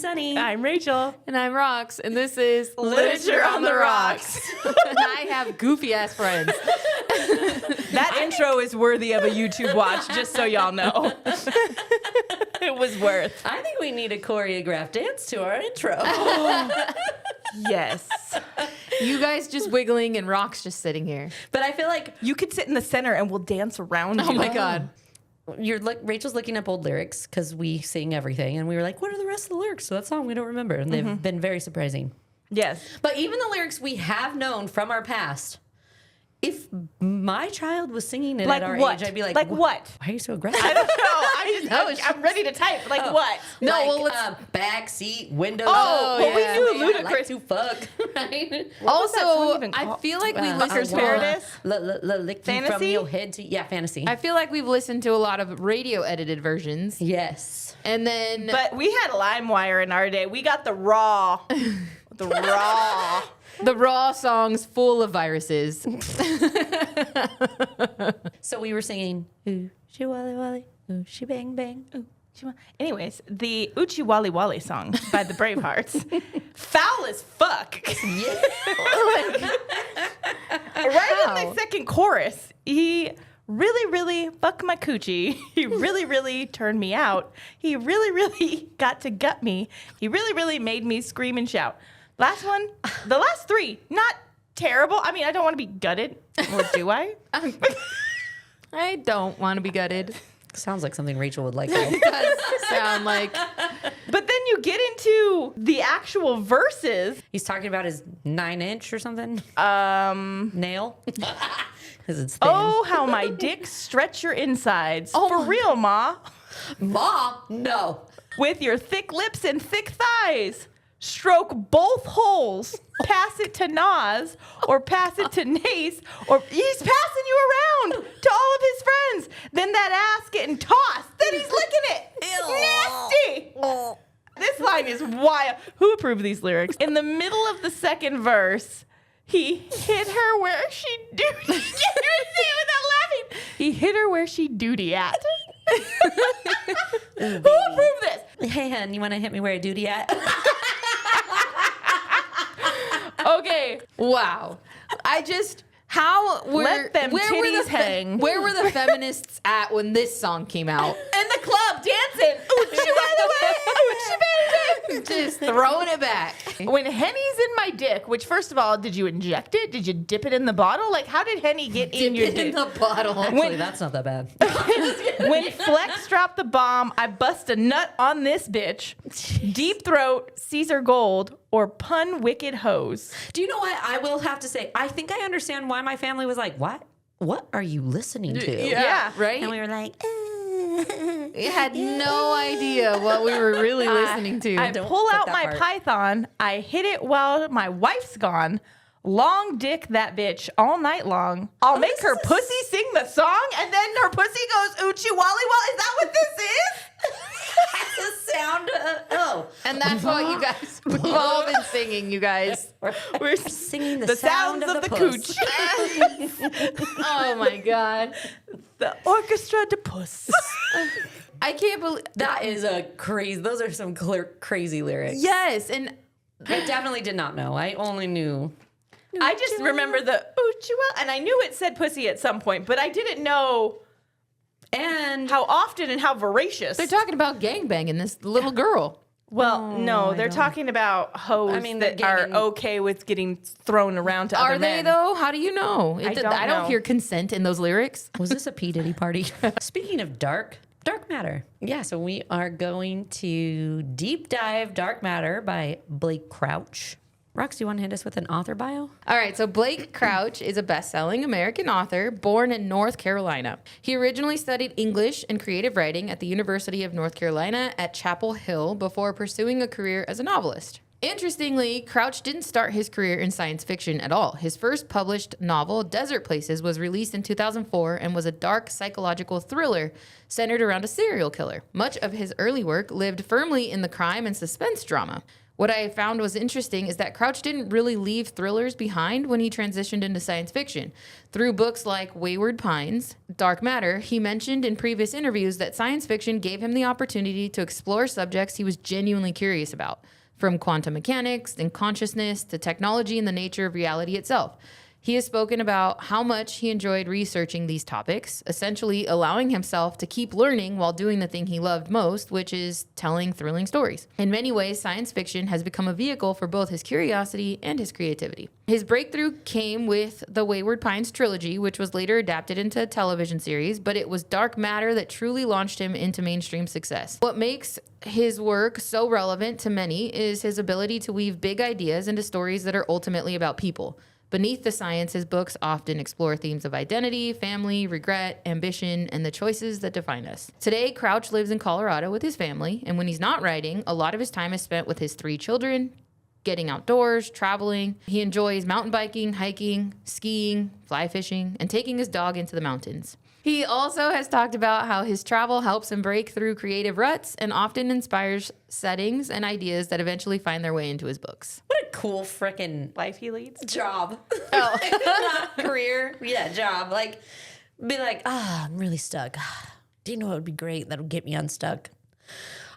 Sunny. I'm Rachel. And I'm Rox, and this is Literature on the Rocks. And I have goofy ass friends. That intro is worthy of a YouTube watch, just so y'all know. It was worth. I think we need a choreographed dance to our intro. Yes. You guys just wiggling and Rox just sitting here. But I feel like You could sit in the center and we'll dance around you. Oh my God. Rachel's looking up old lyrics because we sing everything, and we were like, "What are the rest of the lyrics to that song? We don't remember," and they've been very surprising. Yes. But even the lyrics we have known from our past, if my child was singing it Like at our what? age, I'd be like, Like what? Why are you so aggressive? I don't know. I'm ready to type. Like what? No, like, well, let's... back seat, windows. Oh, well, we knew I Ludacris. like to fuck. Right? was that song Also, even I called? feel like we Liquor's listened to Paradise? Lick you from Fantasy? your head to fantasy. I feel like we've listened to a lot of radio edited versions. Yes. And then But we had LimeWire in our day. We got the raw. The raw. the raw songs full of viruses. So we were singing, ooh, she wally wally, ooh, she bang bang, ooh. Anyways, the Uchi Wally Wally song by the Bravehearts. Foul as fuck. Yeah. Right in the second chorus, he really fucked my coochie. He really turned me out. He really got to gut me. He really made me scream and shout. Last one, the last three, not terrible. I mean, I don't want to be gutted. Or do I? I don't want to be gutted. Sounds like something Rachel would like. It does sound like... But then you get into the actual verses. He's talking about his 9-inch or something. Nail. Because it's thin. Oh, how my dick stretch your insides. Oh For my real, Ma. Ma, no. With your thick lips and thick thighs. Stroke both holes. Pass it to Nas or pass it to Nace, or he's passing you around to all of his friends. Then that ass getting tossed. Then he's licking it. Nasty. This line is wild. Who approved these lyrics? In the middle of the second verse, he hit her where she duty. Can't even say it without laughing. He hit her where she duty at. Who approved this? Hey, hun, you want to hit me where I duty at? Okay. Wow. Let them titties hang. Where were the feminists at when this song came out? In the club dancing. Oochie by the way. Oochie baby. Just throwing it back. When Henny's in my dick, which first of all, did you inject it? Did you dip it in the bottle? Like, how did Henny get in your Dip dick? in the bottle. Actually, that's not that bad. When Flex dropped the bomb, I bust a nut on this bitch. Deep throat, Caesar Gold, or pun wicked hose. Do you know what? I will have to say, I think I understand why my family was like, what? What are you listening to? Yeah. Right? And we were like, We had no idea what we were really listening to. I Don't pull put out that my part. python. I hit it while my wife's gone. Long dick that bitch all night long. I'll make her pussy sing the song, and then her pussy goes oochie wally wally. Is that what this is? that's the sound of, and that's what you guys, we've all been singing, you guys. We're singing the sounds of the puss. cooch. Oh my God. The orchestra de puss. I can't believe... That is a crazy, those are some crazy lyrics. Yes, and... I definitely did not know. I only knew. I just remember the oochie well, and I knew it said pussy at some point, but I didn't know And how often and how voracious. They're talking about gangbanging this little girl. Well, no, they're talking about hoes they're that are ganging- okay with getting thrown around to other Are they, men. though? How do you know? I don't know. hear consent in those lyrics. was this a P. Diddy party? Speaking of dark matter. Yeah, so we are going to deep dive Dark Matter by Blake Crouch. Rox, do you want to hit us with an author bio? All right, so Blake Crouch is a best-selling American author born in North Carolina. He originally studied English and creative writing at the University of North Carolina at Chapel Hill before pursuing a career as a novelist. Interestingly, Crouch didn't start his career in science fiction at all. His first published novel, Desert Places, was released in 2004 and was a dark psychological thriller centered around a serial killer. Much of his early work lived firmly in the crime and suspense drama. What I found was interesting is that Crouch didn't really leave thrillers behind when he transitioned into science fiction. Through books like Wayward Pines, Dark Matter, he mentioned in previous interviews that science fiction gave him the opportunity to explore subjects he was genuinely curious about, from quantum mechanics and consciousness to technology and the nature of reality itself. He has spoken about how much he enjoyed researching these topics, essentially allowing himself to keep learning while doing the thing he loved most, which is telling thrilling stories. In many ways, science fiction has become a vehicle for both his curiosity and his creativity. His breakthrough came with the Wayward Pines trilogy, which was later adapted into a television series, but it was Dark Matter that truly launched him into mainstream success. What makes his work so relevant to many is his ability to weave big ideas into stories that are ultimately about people. Beneath the science, his books often explore themes of identity, family, regret, ambition, and the choices that define us. Today, Crouch lives in Colorado with his family, and when he's not writing, a lot of his time is spent with his 3 children, getting outdoors, traveling. He enjoys mountain biking, hiking, skiing, fly fishing, and taking his dog into the mountains. He also has talked about how his travel helps him break through creative ruts and often inspires settings and ideas that eventually find their way into his books. What a cool freaking Life he leads. job. Oh. Not career. Yeah, job. Like, be like, I'm really stuck. Do you know what would be great that'll get me unstuck?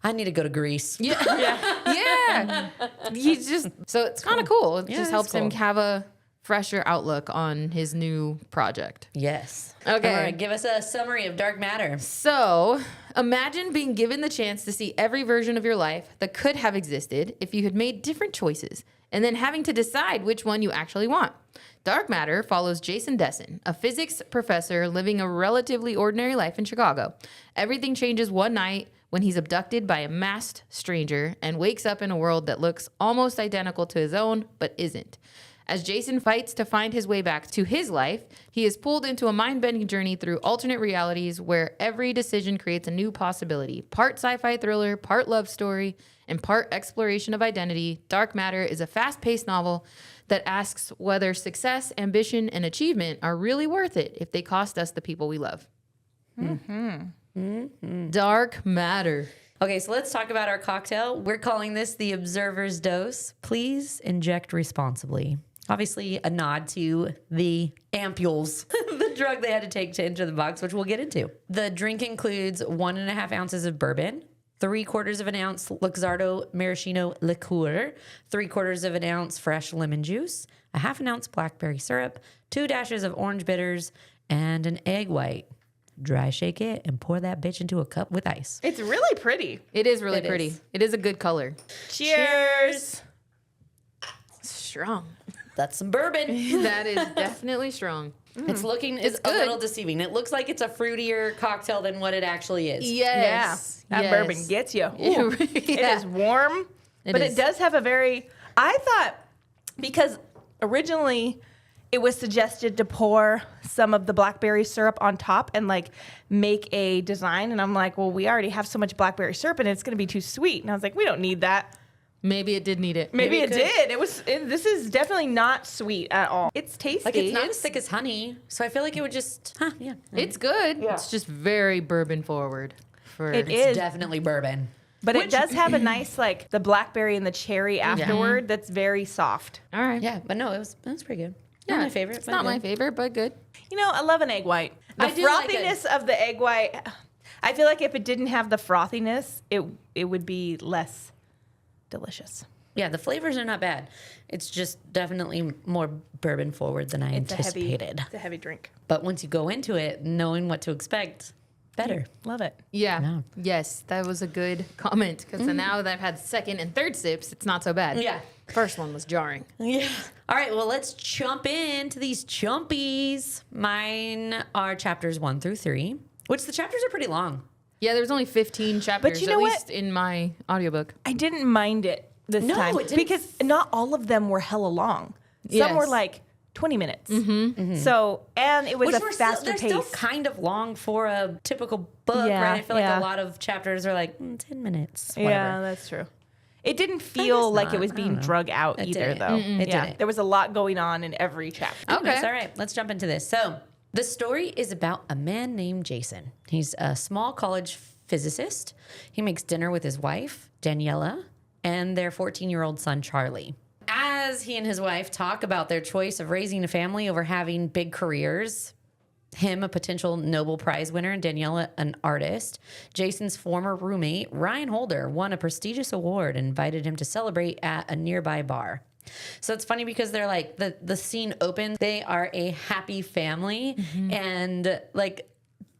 I need to go to Greece. Yeah. He's just, so it's kind of cool. It Yeah, just it helps is him cool. have a fresher outlook on his new project. Yes. Okay. All right, give us a summary of Dark Matter. So imagine being given the chance to see every version of your life that could have existed if you had made different choices, and then having to decide which one you actually want. Dark Matter follows Jason Dessen, a physics professor living a relatively ordinary life in Chicago. Everything changes one night when he's abducted by a masked stranger and wakes up in a world that looks almost identical to his own, but isn't. As Jason fights to find his way back to his life, he is pulled into a mind-bending journey through alternate realities where every decision creates a new possibility. Part sci-fi thriller, part love story, and part exploration of identity, Dark Matter is a fast-paced novel that asks whether success, ambition, and achievement are really worth it if they cost us the people we love. Dark Matter. Okay, so let's talk about our cocktail. We're calling this the Observer's Dose. Please inject responsibly. Obviously, a nod to the ampules, the drug they had to take to enter the box, which we'll get into. The drink includes 1.5 ounces of bourbon, 3/4 of an ounce Luxardo maraschino liqueur, 3/4 of an ounce fresh lemon juice, a 1/2 ounce blackberry syrup, 2 dashes of orange bitters, and an egg white. Dry shake it and pour that bitch into a cup with ice. It's really pretty. It is really It pretty. is. It is a good color. Cheers. Strong. That's some bourbon. That is definitely strong. It's looking It's a good. little deceiving. It looks like it's a fruitier cocktail than what it actually is. Yes. Yeah. That Yes. bourbon gets you. Yeah. Ooh. It is warm, but is. it does have a very, I thought, because originally it was suggested to pour some of the blackberry syrup on top and like make a design. And I'm like, well, we already have so much blackberry syrup and it's going to be too sweet. And I was like, we don't need that. Maybe it did need it. Maybe it could. did. This is definitely not sweet at all. It's tasty. Like it's not as thick as honey, so I feel like it would just, yeah. It's good. Yeah. It's just very bourbon forward. It It's is. definitely bourbon. But it does have a nice, like, the blackberry and the cherry afterward that's very soft. All right. Yeah, but no, it was pretty good. Yeah, Not my favorite. It's but not my good. favorite, but good. You know, I love an egg white. The I do like frothiness of the egg white, I feel like if it didn't have the frothiness, it would be less delicious. Yeah, the flavors are not bad. It's just definitely more bourbon forward than I anticipated. It's a heavy drink. But once you go into it, knowing what to expect, better. Love it. Yeah. Yeah. Yes, that was a good comment because now that I've had second and third sips, it's not so bad. Yeah. First one was jarring. Yeah. All right, well, let's jump into these chumpies. Mine are chapters 1 through 3, which the chapters are pretty long. Yeah, there's only 15 chapters, you know at what? least in my audiobook. I didn't mind it this No, time it didn't. because not all of them were hella long. Some Yes. were like 20 minutes. So, and it was Which a were still, faster they're pace. still kind of long for a typical book, Yeah, right? I feel like yeah. a lot of chapters are like 10 minutes. Yeah, Whatever. that's true. It didn't feel like not. it was I being don't know. drug out It either, didn't. though. It Yeah, didn't. there was a lot going on in every chapter. Okay. Anyways, all right, let's jump into this. So, the story is about a man named Jason. He's a small college physicist. He makes dinner with his wife, Daniela, and their 14-year-old son, Charlie. As he and his wife talk about their choice of raising a family over having big careers, him, a potential Nobel Prize winner, and Daniela, an artist, Jason's former roommate, Ryan Holder, won a prestigious award and invited him to celebrate at a nearby bar. So it's funny because they're like, the scene opens, they are a happy family, and like,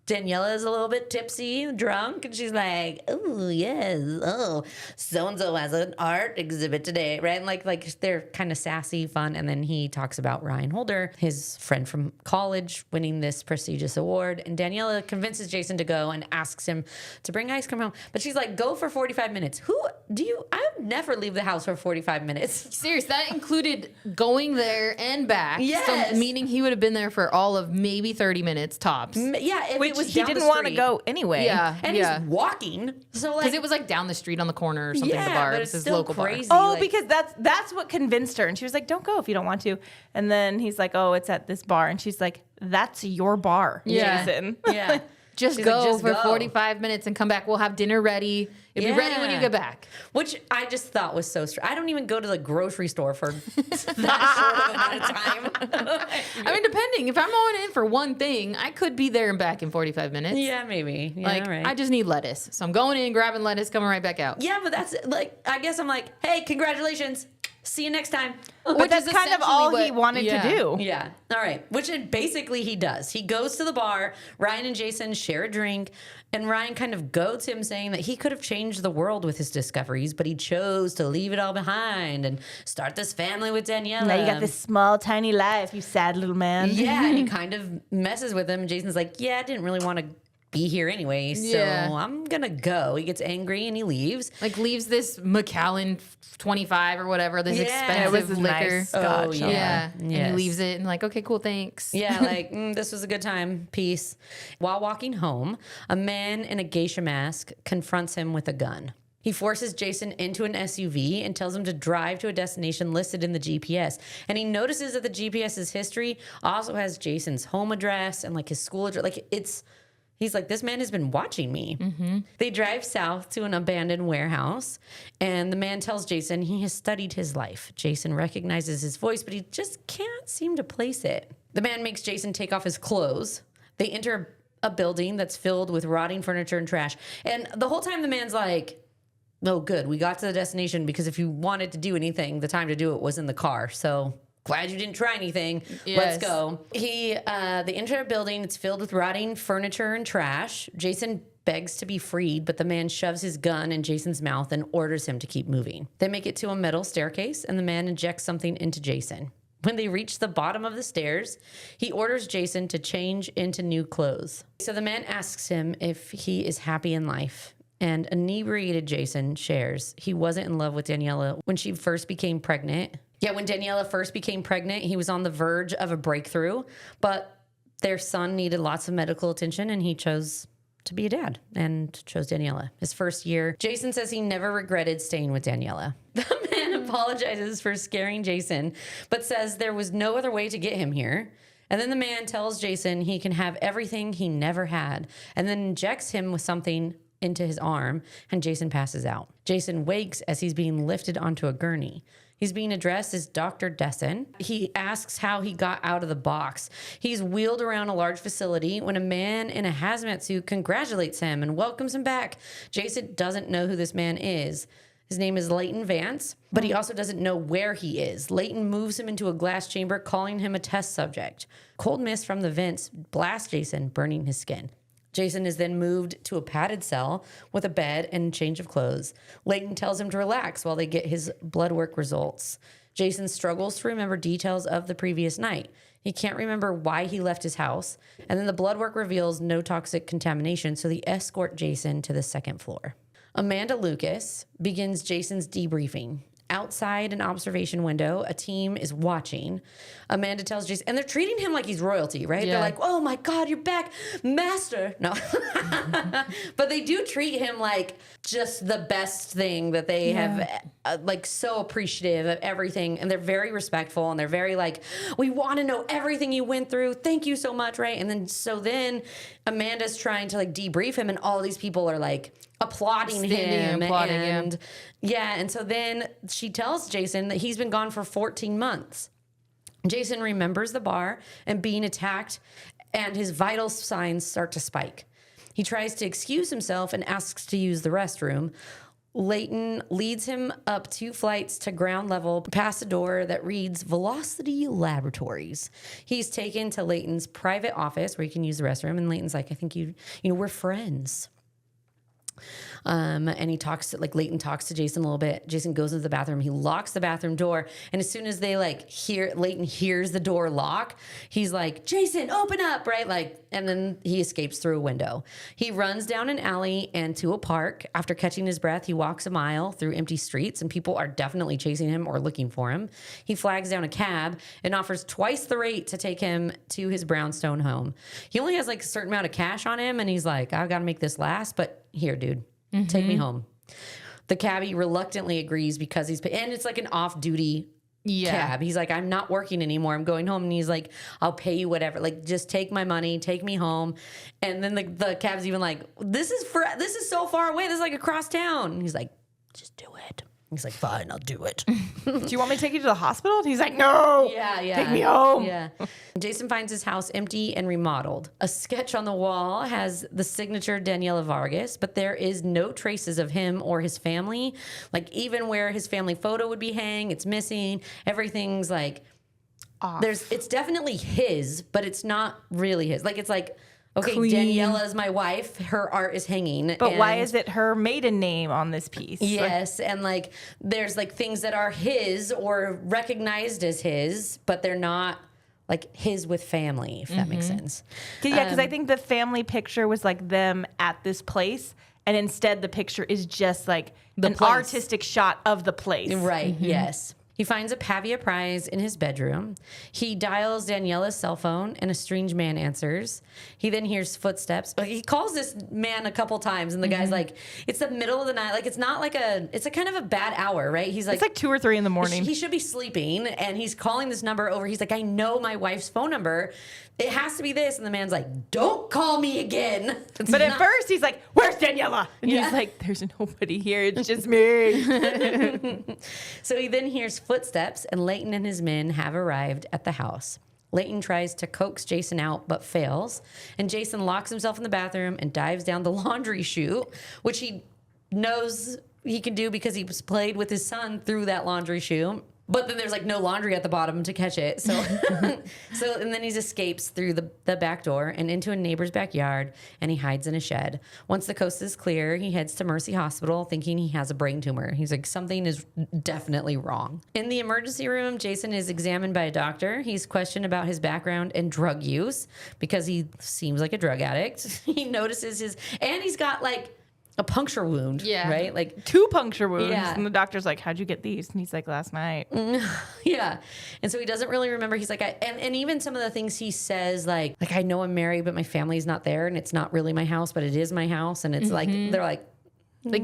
Daniela is a little bit tipsy, drunk, and she's like, "Oh yes, oh, so and so has an art exhibit today, right?" And like they're kind of sassy, fun. And then he talks about Ryan Holder, his friend from college, winning this prestigious award. And Daniela convinces Jason to go and asks him to bring ice cream home, but she's like, "Go for 45 minutes." I would never leave the house for 45 minutes. Serious, that included going there and back. Yes. So meaning he would have been there for all of maybe 30 minutes tops. Yeah, if it was He down the didn't want to street. go anyway. Yeah. And he's walking. So like, Because it was like down the street on the corner or something, the bar. but It it's was his still local crazy. bar. Oh, like- because that's what convinced her. And she was like, "Don't go if you don't want to." And then he's like, "Oh, it's at this bar." And she's like, "That's your bar, Yeah. Jason." yeah. Just She's go like, "Just for go." 45 minutes and come back. We'll have dinner ready. It'll be ready when you Yeah. get back. Which I just thought was so strange. I don't even go to the grocery store for that short of amount of time. I mean, depending. If I'm going in for one thing, I could be there and back in 45 minutes. Yeah, maybe. Yeah, Like, right. I just need lettuce. So I'm going in, grabbing lettuce, coming right back out. yeah, but that's like, I guess I'm like, hey, congratulations. See you next time. But that's is kind of essentially all what- he wanted yeah. to do. Yeah. All right. Which basically he does. He goes to the bar. Ryan and Jason share a drink. And Ryan kind of goads him, saying that he could have changed the world with his discoveries, but he chose to leave it all behind and start this family with Daniela. Now you got this small, tiny life, you sad little man. Yeah. And he kind of messes with him. And Jason's like, yeah, I didn't really want to be here anyway. So Yeah. I'm going to go. He gets angry and he leaves. Like, leaves this Macallan 25 or whatever, this Yeah. expensive It was a liquor. nice scotch. Oh, Yeah. And he Yes. leaves it and like, okay, cool, thanks. Yeah, like, this was a good time. Peace. While walking home, a man in a geisha mask confronts him with a gun. He forces Jason into an SUV and tells him to drive to a destination listed in the GPS. And he notices that the GPS's history also has Jason's home address and like his school address. Like he's like, this man has been watching me. They drive south to an abandoned warehouse, and the man tells Jason he has studied his life. Jason recognizes his voice, but he just can't seem to place it. The man makes Jason take off his clothes. They enter a building that's filled with rotting furniture and trash. And the whole time the man's like, oh, good, we got to the destination, because if you wanted to do anything, the time to do it was in the car. So glad you didn't try anything. Let's Yes. go. They enter a building. It's filled with rotting furniture and trash. Jason begs to be freed, but the man shoves his gun in Jason's mouth and orders him to keep moving. They make it to a metal staircase, and the man injects something into Jason. When they reach the bottom of the stairs, he orders Jason to change into new clothes. So the man asks him if he is happy in life. And inebriated Jason shares he wasn't in love with Daniela when she first became pregnant. Yeah, when Daniela first became pregnant, he was on the verge of a breakthrough, but their son needed lots of medical attention, and he chose to be a dad and chose Daniela. His first year, Jason says he never regretted staying with Daniela. The man apologizes for scaring Jason, but says there was no other way to get him here. And then the man tells Jason he can have everything he never had, and then injects him with something into his arm, and Jason passes out. Jason wakes as he's being lifted onto a gurney. He's being addressed as Dr. Dessen. He asks how he got out of the box. He's wheeled around a large facility when a man in a hazmat suit congratulates him and welcomes him back. Jason doesn't know who this man is. His name is Leighton Vance, but he also doesn't know where he is. Leighton moves him into a glass chamber, calling him a test subject. Cold mist from the vents blasts Jason, burning his skin. Jason is then moved to a padded cell with a bed and change of clothes. Leighton tells him to relax while they get his blood work results. Jason struggles to remember details of the previous night. He can't remember why he left his house. And then the blood work reveals no toxic contamination, so they escort Jason to the second floor. Amanda Lucas begins Jason's debriefing. Outside an observation window, a team is watching. Amanda tells Jason, and they're treating him like he's royalty, right? Yeah. They're like, oh my God, you're back, master. No. But they do treat him like just the best thing that they have, like so appreciative of everything. And they're very respectful, and they're very like, we want to know everything you went through. Thank you so much, right? And then Amanda's trying to like debrief him, and all these people are like, applauding Standing him. and applauding, and and so then she tells Jason that he's been gone for 14 months. Jason remembers the bar and being attacked, and his vital signs start to spike. He tries to excuse himself and asks to use the restroom. Leighton leads him up 2 flights to ground level past a door that reads Velocity Laboratories. He's taken to Leighton's private office where he can use the restroom. And Leighton's like, I think we're friends. And he talks to, Leighton talks to Jason a little bit. Jason goes into the bathroom. He locks the bathroom door. And as soon as they Leighton hears the door lock, he's like, Jason, open up, right? And then he escapes through a window. He runs down an alley and to a park. After catching his breath, he walks a mile through empty streets, and people are definitely chasing him or looking for him. He flags down a cab and offers twice the rate to take him to his brownstone home. He only has a certain amount of cash on him, and he's like, I've got to make this last, but here, dude. Take me home. The cabbie reluctantly agrees because and it's an off-duty cab. He's like, I'm not working anymore. I'm going home. And he's like, I'll pay you whatever. Just take my money, take me home. And then the cab's even like, this is so far away. This is across town. And he's like, just do it. He's like, fine, I'll do it. Do you want me to take you to the hospital? And he's like, no. Yeah. Take me home. Yeah. Jason finds his house empty and remodeled. A sketch on the wall has the signature Daniela Vargas, but there is no traces of him or his family. Even where his family photo would be hanging, it's missing. Everything's off. It's definitely his, but it's not really his. Okay, Clean. Daniela is my wife. Her art is hanging. But why is it her maiden name on this piece? Yes, and there's things that are his or recognized as his, but they're not his with family, if that makes sense. Because I think the family picture was them at this place, and instead the picture is just an place. artistic shot of the place. Right, yes. He finds a Pavia prize in his bedroom. He dials Daniela's cell phone, and a strange man answers. He then hears footsteps. He calls this man a couple times, and the guy's like, it's the middle of the night. It's not it's a kind of a bad hour, right? He's like, It's 2 or 3 in the morning. he should be sleeping, and he's calling this number over. He's like, I know my wife's phone number. It has to be this. And the man's like, don't call me again. But at first he's like, where's Daniela? And he's like, there's nobody here. It's just me. So he then hears footsteps, and Leighton and his men have arrived at the house. Leighton tries to coax Jason out, but fails. And Jason locks himself in the bathroom and dives down the laundry chute, which he knows he can do because he was played with his son through that laundry chute. But then there's no laundry at the bottom to catch it. So, and then he escapes through the back door and into a neighbor's backyard, and he hides in a shed. Once the coast is clear, he heads to Mercy Hospital thinking he has a brain tumor. He's like, something is definitely wrong. In the emergency room, Jason is examined by a doctor. He's questioned about his background and drug use because he seems like a drug addict. He notices and he's got a puncture wound, right? 2 puncture wounds. Yeah. And the doctor's like, how'd you get these? And he's like, last night. Yeah. And so he doesn't really remember. He's like, and even some of the things he says, I know I'm married, but my family's not there, and it's not really my house, but it is my house. And it's they're like,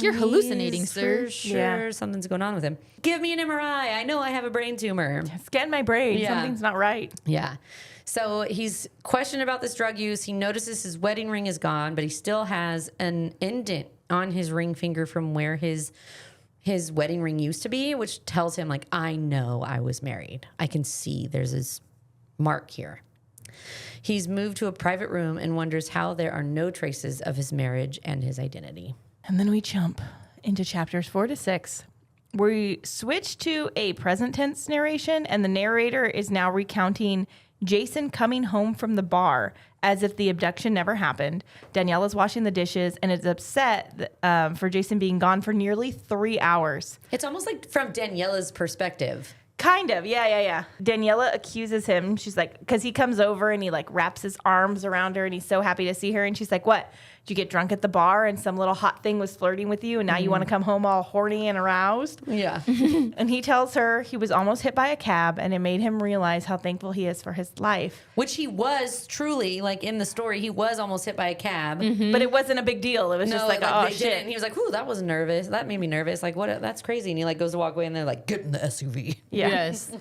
you're hallucinating, "He's sir. for sure something's going on with him. Give me an MRI. I know I have a brain tumor. Scan my brain. Yeah. Something's not right. Yeah. So he's questioned about this drug use. He notices his wedding ring is gone, but he still has an indent on his ring finger from where his wedding ring used to be, which tells him I know I was married. I can see there's this mark here. He's moved to a private room and wonders how there are no traces of his marriage and his identity. And then we jump into chapters 4 to 6. We switch to a present tense narration, and the narrator is now recounting Jason coming home from the bar as if the abduction never happened. Daniela's washing the dishes and is upset for Jason being gone for nearly 3 hours. It's almost from Daniela's perspective. Kind of, yeah. Daniela accuses him. She's like, because he comes over and he wraps his arms around her and he's so happy to see her. And she's like, what? Did you get drunk at the bar and some little hot thing was flirting with you and now you want to come home all horny and aroused? Yeah. And he tells her he was almost hit by a cab and it made him realize how thankful he is for his life. Which he was truly, in the story, he was almost hit by a cab. But it wasn't a big deal. It was just oh, they shit. didn't. He was like, ooh, that was nervous. That made me nervous. What? That's crazy. And he goes to walk away and they're like, get in the SUV. Yeah. Yes.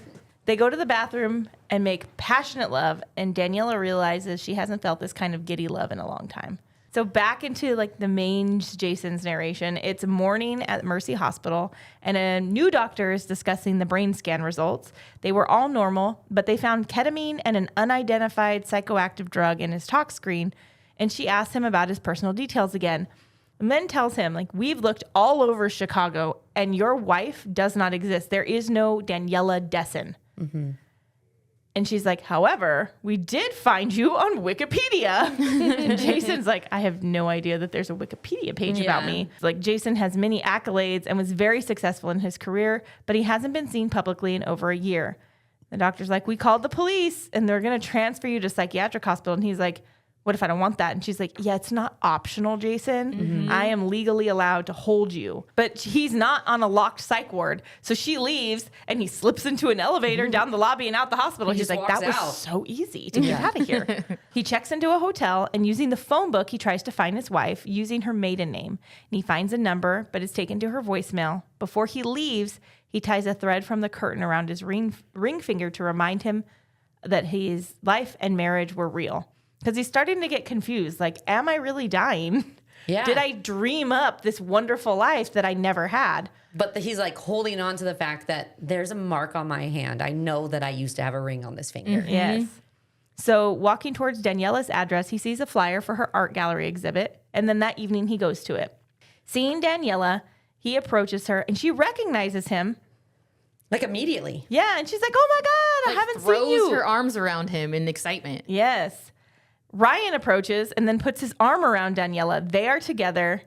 They go to the bathroom and make passionate love, and Daniela realizes she hasn't felt this kind of giddy love in a long time. So So back into like the main Jason's narration, it's morning at Mercy Hospital, and a new doctor is discussing the brain scan results. They were all normal, but they found ketamine and an unidentified psychoactive drug in his talk screen, and she asked him about his personal details again, and then tells him, like, we've looked all over Chicago, and your wife does not exist. There is no Daniela Dessen. Mm-hmm. And she's like, however, we did find you on Wikipedia. And Jason's like, I have no idea that there's a Wikipedia page about me. Like, Jason has many accolades and was very successful in his career, but he hasn't been seen publicly in over a year. The doctor's like, we called the police and they're going to transfer you to psychiatric hospital. And he's like, what if I don't want that? And she's like, yeah, it's not optional, Jason. Mm-hmm. I am legally allowed to hold you. But he's not on a locked psych ward. So she leaves and he slips into an elevator down the lobby and out the hospital. He's like, that was so easy to get out of here. He checks into a hotel and using the phone book, he tries to find his wife using her maiden name. And he finds a number, but it's taken to her voicemail. Before he leaves, he ties a thread from the curtain around his ring finger to remind him that his life and marriage were real. Because he's starting to get confused. Like, am I really dying? Yeah. Did I dream up this wonderful life that I never had? But he's like holding on to the fact that there's a mark on my hand. I know that I used to have a ring on this finger. Mm-hmm. Yes. So walking towards Daniela's address, he sees a flyer for her art gallery exhibit. And then that evening he goes to it. Seeing Daniela, he approaches her and she recognizes him. Like immediately. Yeah. And she's like, oh my God, I haven't seen you. Throws her arms around him in excitement. Yes. Ryan approaches and then puts his arm around Daniela. They are together,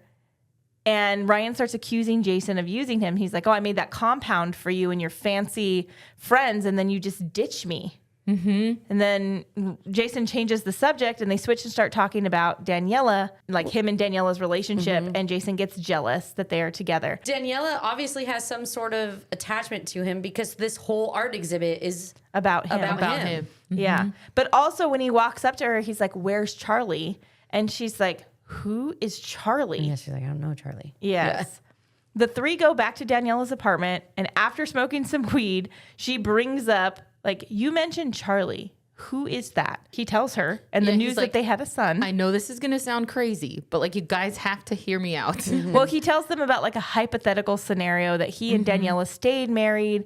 and Ryan starts accusing Jason of using him. He's like, oh, I made that compound for you and your fancy friends, and then you just ditched me. Mm-hmm. And then Jason changes the subject, and they switch and start talking about Daniela, like him and Daniela's relationship, and Jason gets jealous that they are together. Daniela obviously has some sort of attachment to him because this whole art exhibit is about him. About him. Mm-hmm. Yeah. But also when he walks up to her, he's like, where's Charlie? And she's like, who is Charlie? Yeah, she's like, I don't know Charlie. Yes. Yeah. The three go back to Daniela's apartment, and after smoking some weed, she brings up, like, you mentioned Charlie. Who is that? He tells her, and the news that they had a son. I know this is going to sound crazy, but like, you guys have to hear me out. Well, he tells them about like a hypothetical scenario that he and Daniela stayed married,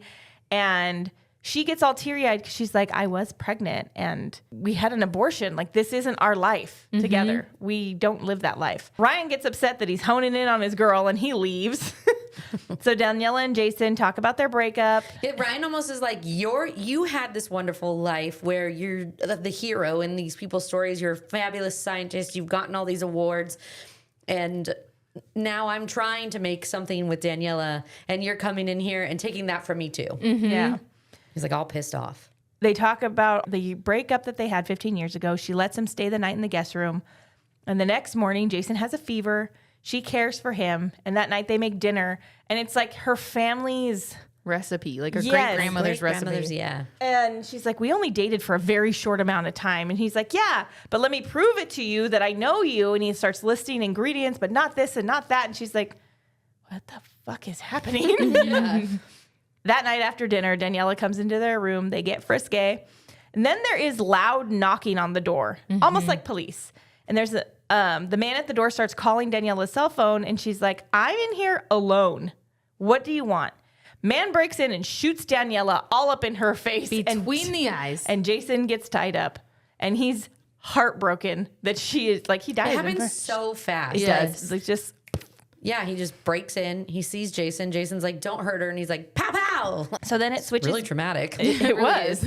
and she gets all teary-eyed because she's like, I was pregnant and we had an abortion. Like, this isn't our life together. We don't live that life. Ryan gets upset that he's honing in on his girl and he leaves. So Daniela and Jason talk about their breakup. Yeah, Ryan almost is like, you had this wonderful life where you're the hero in these people's stories. You're a fabulous scientist. You've gotten all these awards. And now I'm trying to make something with Daniela, and you're coming in here and taking that from me too. Mm-hmm. Yeah. He's like all pissed off. They talk about the breakup that they had 15 years ago. She lets him stay the night in the guest room. And the next morning, Jason has a fever. She cares for him. And that night they make dinner. And it's like her family's recipe, like her great-grandmother's recipe. Yeah. And she's like, we only dated for a very short amount of time. And he's like, yeah, but let me prove it to you that I know you. And he starts listing ingredients, but not this and not that. And she's like, what the fuck is happening? Yeah. That night after dinner, Daniela comes into their room. They get frisky. And then there is loud knocking on the door, almost like police. And there's the man at the door starts calling Daniela's cell phone. And she's like, I'm in here alone. What do you want? Man breaks in and shoots Daniela all up in her face. Between the eyes. And Jason gets tied up. And he's heartbroken that she is, like, he dies. It happens so fast. Yes. Like, just... Yeah, he just breaks in. He sees Jason. Jason's like, don't hurt her. And he's like, pow, pow. So then it switches. Really traumatic. It was.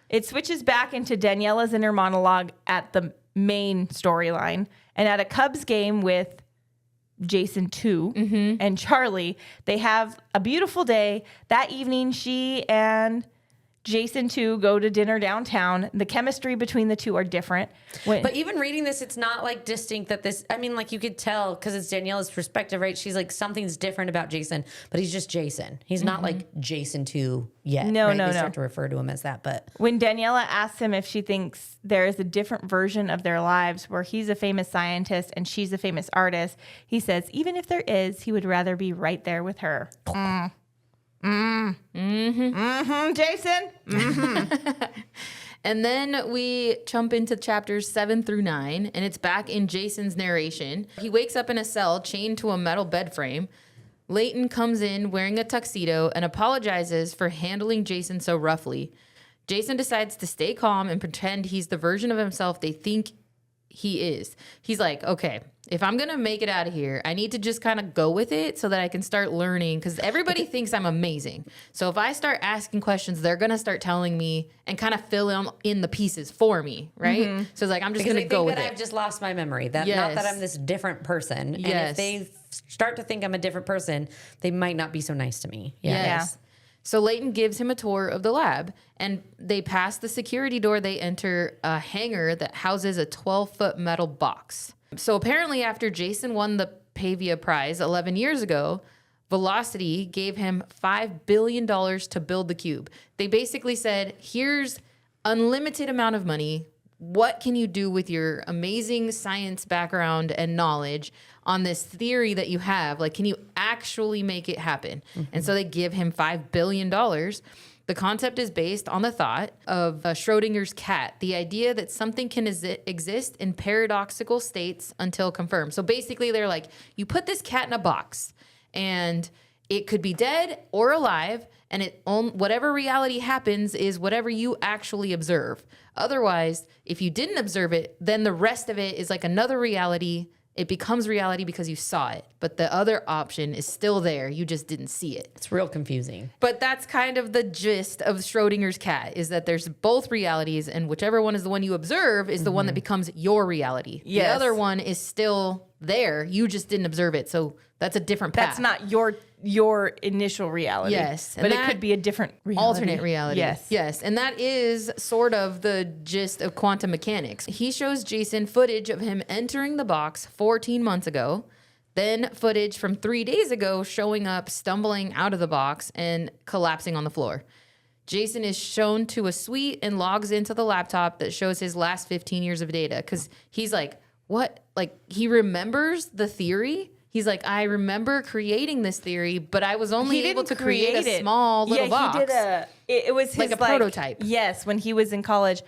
It switches back into Daniela's inner monologue at the main storyline. And at a Cubs game with Jason 2 and Charlie, they have a beautiful day. That evening, she and Jason 2 go to dinner downtown. The chemistry between the two are different. But even reading this, it's not like distinct that this, I mean, like you could tell because it's Daniela's perspective, right? She's like, something's different about Jason, but he's just Jason. He's not like Jason 2 yet. No, right? no, They no. start to refer to him as that, but. When Daniela asks him if she thinks there is a different version of their lives where he's a famous scientist and she's a famous artist, he says, even if there is, he would rather be right there with her. Jason. And then we jump into chapters 7 through 9, and it's back in Jason's narration. He wakes up in a cell chained to a metal bed frame. Leighton comes in wearing a tuxedo and apologizes for handling Jason so roughly. Jason decides to stay calm and pretend he's the version of himself they think he is. He's like, okay, if I'm going to make it out of here, I need to just kind of go with it so that I can start learning, because everybody thinks I'm amazing. So if I start asking questions, they're going to start telling me and kind of fill in the pieces for me, right? So it's like, I'm just going to go with it. I've just lost my memory. Not that I'm this different person. And if they start to think I'm a different person, they might not be so nice to me. Yes. So Leighton gives him a tour of the lab, and they pass the security door. They enter a hangar that houses a 12-foot metal box. So apparently after Jason won the Pavia Prize 11 years ago, Velocity gave him $5 billion to build the cube. They basically said, here's unlimited amount of money. What can you do with your amazing science background and knowledge on this theory that you have? Like, can you actually make it happen? And so they give him $5 billion. The concept is based on the thought of Schrodinger's cat, the idea that something can exist in paradoxical states until confirmed. So basically they're like, you put this cat in a box and it could be dead or alive, and whatever reality happens is whatever you actually observe. Otherwise, if you didn't observe it, then the rest of it is like another reality. It becomes reality because you saw it. But the other option is still there. You just didn't see it. It's real confusing. But that's kind of the gist of Schrodinger's cat, is that there's both realities, and whichever one is the one you observe is the one that becomes your reality. Yes. The other one is still there. You just didn't observe it. So that's a different path. That's not your initial reality. Yes. But it could be a different reality. Alternate reality. Yes. Yes. And that is sort of the gist of quantum mechanics. He shows Jason footage of him entering the box 14 months ago, then footage from 3 days ago showing up, stumbling out of the box, and collapsing on the floor. Jason is shown to a suite and logs into the laptop that shows his last 15 years of data, because he's like, what? Like, he remembers the theory. He's like, I remember creating this theory, but I was only able to create a small little box. He did it was his, like a prototype. Yes, when he was in college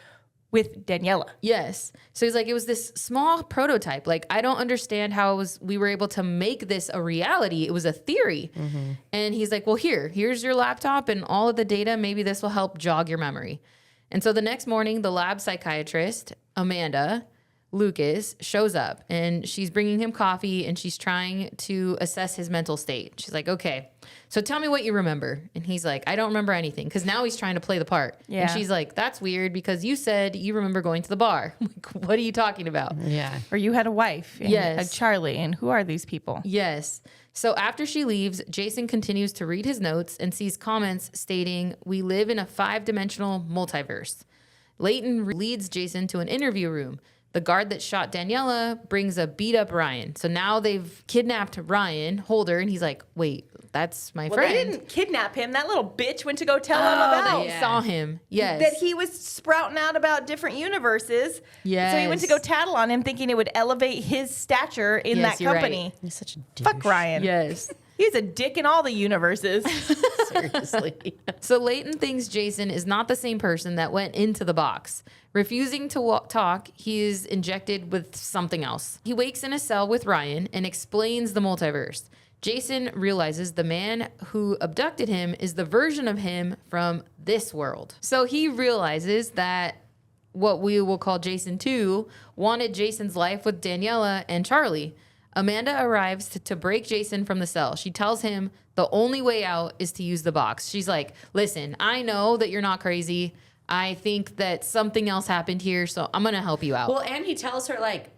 with Daniela. Yes. So he's like, it was this small prototype. Like, I don't understand how we were able to make this a reality. It was a theory. And he's like, well, here's your laptop and all of the data. Maybe this will help jog your memory. And so the next morning, the lab psychiatrist, Amanda Lucas, shows up, and she's bringing him coffee, and she's trying to assess his mental state. She's like, okay, so tell me what you remember. And he's like, I don't remember anything, because now he's trying to play the part. Yeah. And she's like, that's weird, because you said you remember going to the bar. Like, what are you talking about? Yeah. Or you had a wife. And Yes. a Charlie. And who are these people? Yes. So after she leaves, Jason continues to read his notes and sees comments stating, we live in a 5-dimensional multiverse. Leighton leads Jason to an interview room. The guard that shot Daniela brings a beat up Ryan. So now they've kidnapped Ryan Holder, and he's like, wait, that's my friend. They didn't kidnap him. That little bitch went to go tell him about They saw him. Yes. that he was sprouting out about different universes. Yes. So he went to go tattle on him, thinking it would elevate his stature in Yes, that you're right. company. He's such a douche. Fuck Ryan. Yes. He's a dick in all the universes. Seriously. So Leighton thinks Jason is not the same person that went into the box. Refusing to talk, he is injected with something else. He wakes in a cell with Ryan and explains the multiverse. Jason realizes the man who abducted him is the version of him from this world. So he realizes that what we will call Jason 2 wanted Jason's life with Daniela and Charlie. Amanda arrives to break Jason from the cell. She tells him the only way out is to use the box. She's like, listen, I know that you're not crazy. I think that something else happened here, so I'm going to help you out. Well, and he tells her, like,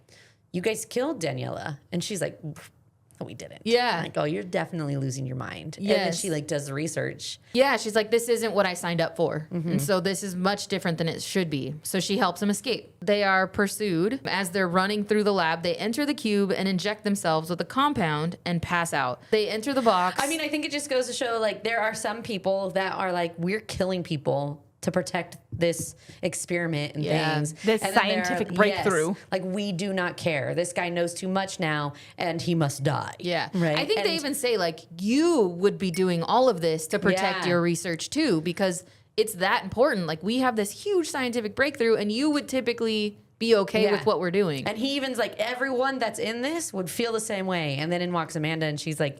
you guys killed Daniela. And she's like, no, we didn't. Yeah. Like, oh, you're definitely losing your mind. And then Yes. she, like, does the research. Yeah, she's like, this isn't what I signed up for. And so this is much different than it should be. So she helps him escape. They are pursued. As they're running through the lab, they enter the cube and inject themselves with a compound and pass out. They enter the box. I mean, I think it just goes to show, like, there are some people that are like, we're killing people to protect this experiment and things. This And then there are- scientific breakthrough. Yes, like, we do not care. This guy knows too much now, and he must die. Yeah. Right? I think they And- even say, like, you would be doing all of this to protect Yeah. your research too, because it's that important. Like, we have this huge scientific breakthrough, and you would typically be okay with what we're doing. And he even's like, everyone that's in this would feel the same way. And then in walks Amanda, and she's like,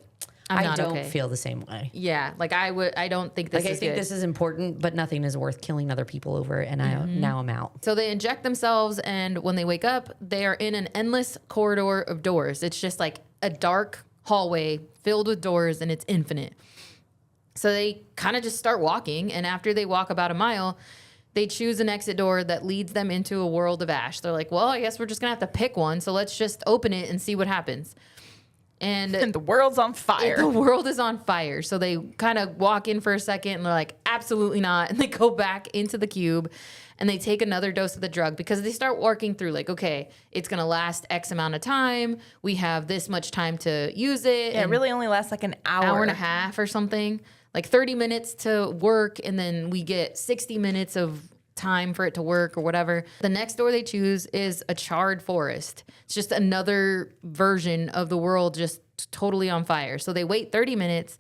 I don't feel the same way. Yeah, like I don't think this is I think good. this is important, but nothing is worth killing other people over. And now I'm out. So they inject themselves, and when they wake up, they are in an endless corridor of doors. It's just like a dark hallway filled with doors, and it's infinite. So they kind of just start walking, and after they walk about a mile, they choose an exit door that leads them into a world of ash. They're like, well, I guess we're just going to have to pick one, so let's just open it and see what happens. And the world's on fire. The world is on fire. So they kind of walk in for a second and they're like, absolutely not. And they go back into the cube and they take another dose of the drug because they start working through like, okay, it's going to last X amount of time. We have this much time to use it. Yeah, it really only lasts like an hour and a half or something. Like 30 minutes to work. And then we get 60 minutes of time for it to work or whatever. The next door they choose is a charred forest. It's just another version of the world just totally on fire. So they wait 30 minutes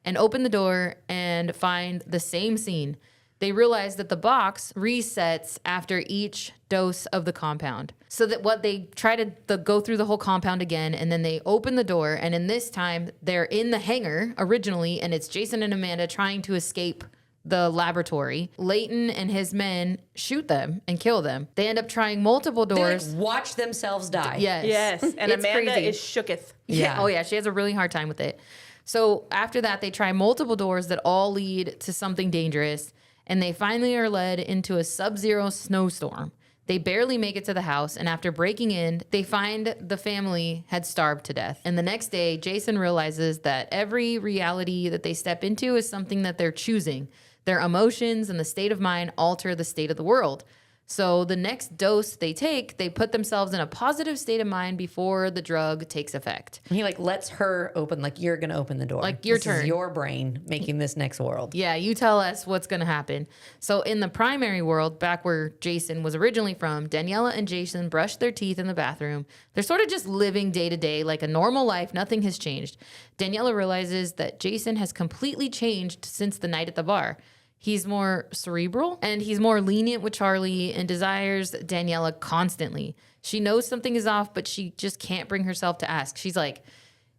and open the door and find the same scene. They realize that the box resets after each dose of the compound. So that what they try to go through the whole compound again, and then they open the door, and in this time they're in the hangar originally, and it's Jason and Amanda trying to escape the laboratory. Leighton and his men shoot them and kill them. They end up trying multiple doors. They like, watch themselves die. Yes. And It's Amanda crazy. is shooketh. Yeah. Oh yeah, she has a really hard time with it. So after that, they try multiple doors that all lead to something dangerous, and they finally are led into a sub-zero snowstorm. They barely make it to the house, and after breaking in, they find the family had starved to death. And the next day, Jason realizes that every reality that they step into is something that they're choosing. Their emotions and the state of mind alter the state of the world. So the next dose they take, they put themselves in a positive state of mind before the drug takes effect. He like lets her open, like you're gonna open the door. Like, your This turn. is your brain making this next world. Yeah, you tell us what's going to happen. So in the primary world, back where Jason was originally from, Daniela and Jason brush their teeth in the bathroom. They're sort of just living day to day like a normal life. Nothing has changed. Daniela realizes that Jason has completely changed since the night at the bar. He's more cerebral and he's more lenient with Charlie and desires Daniela constantly. She knows something is off, but she just can't bring herself to ask. She's like,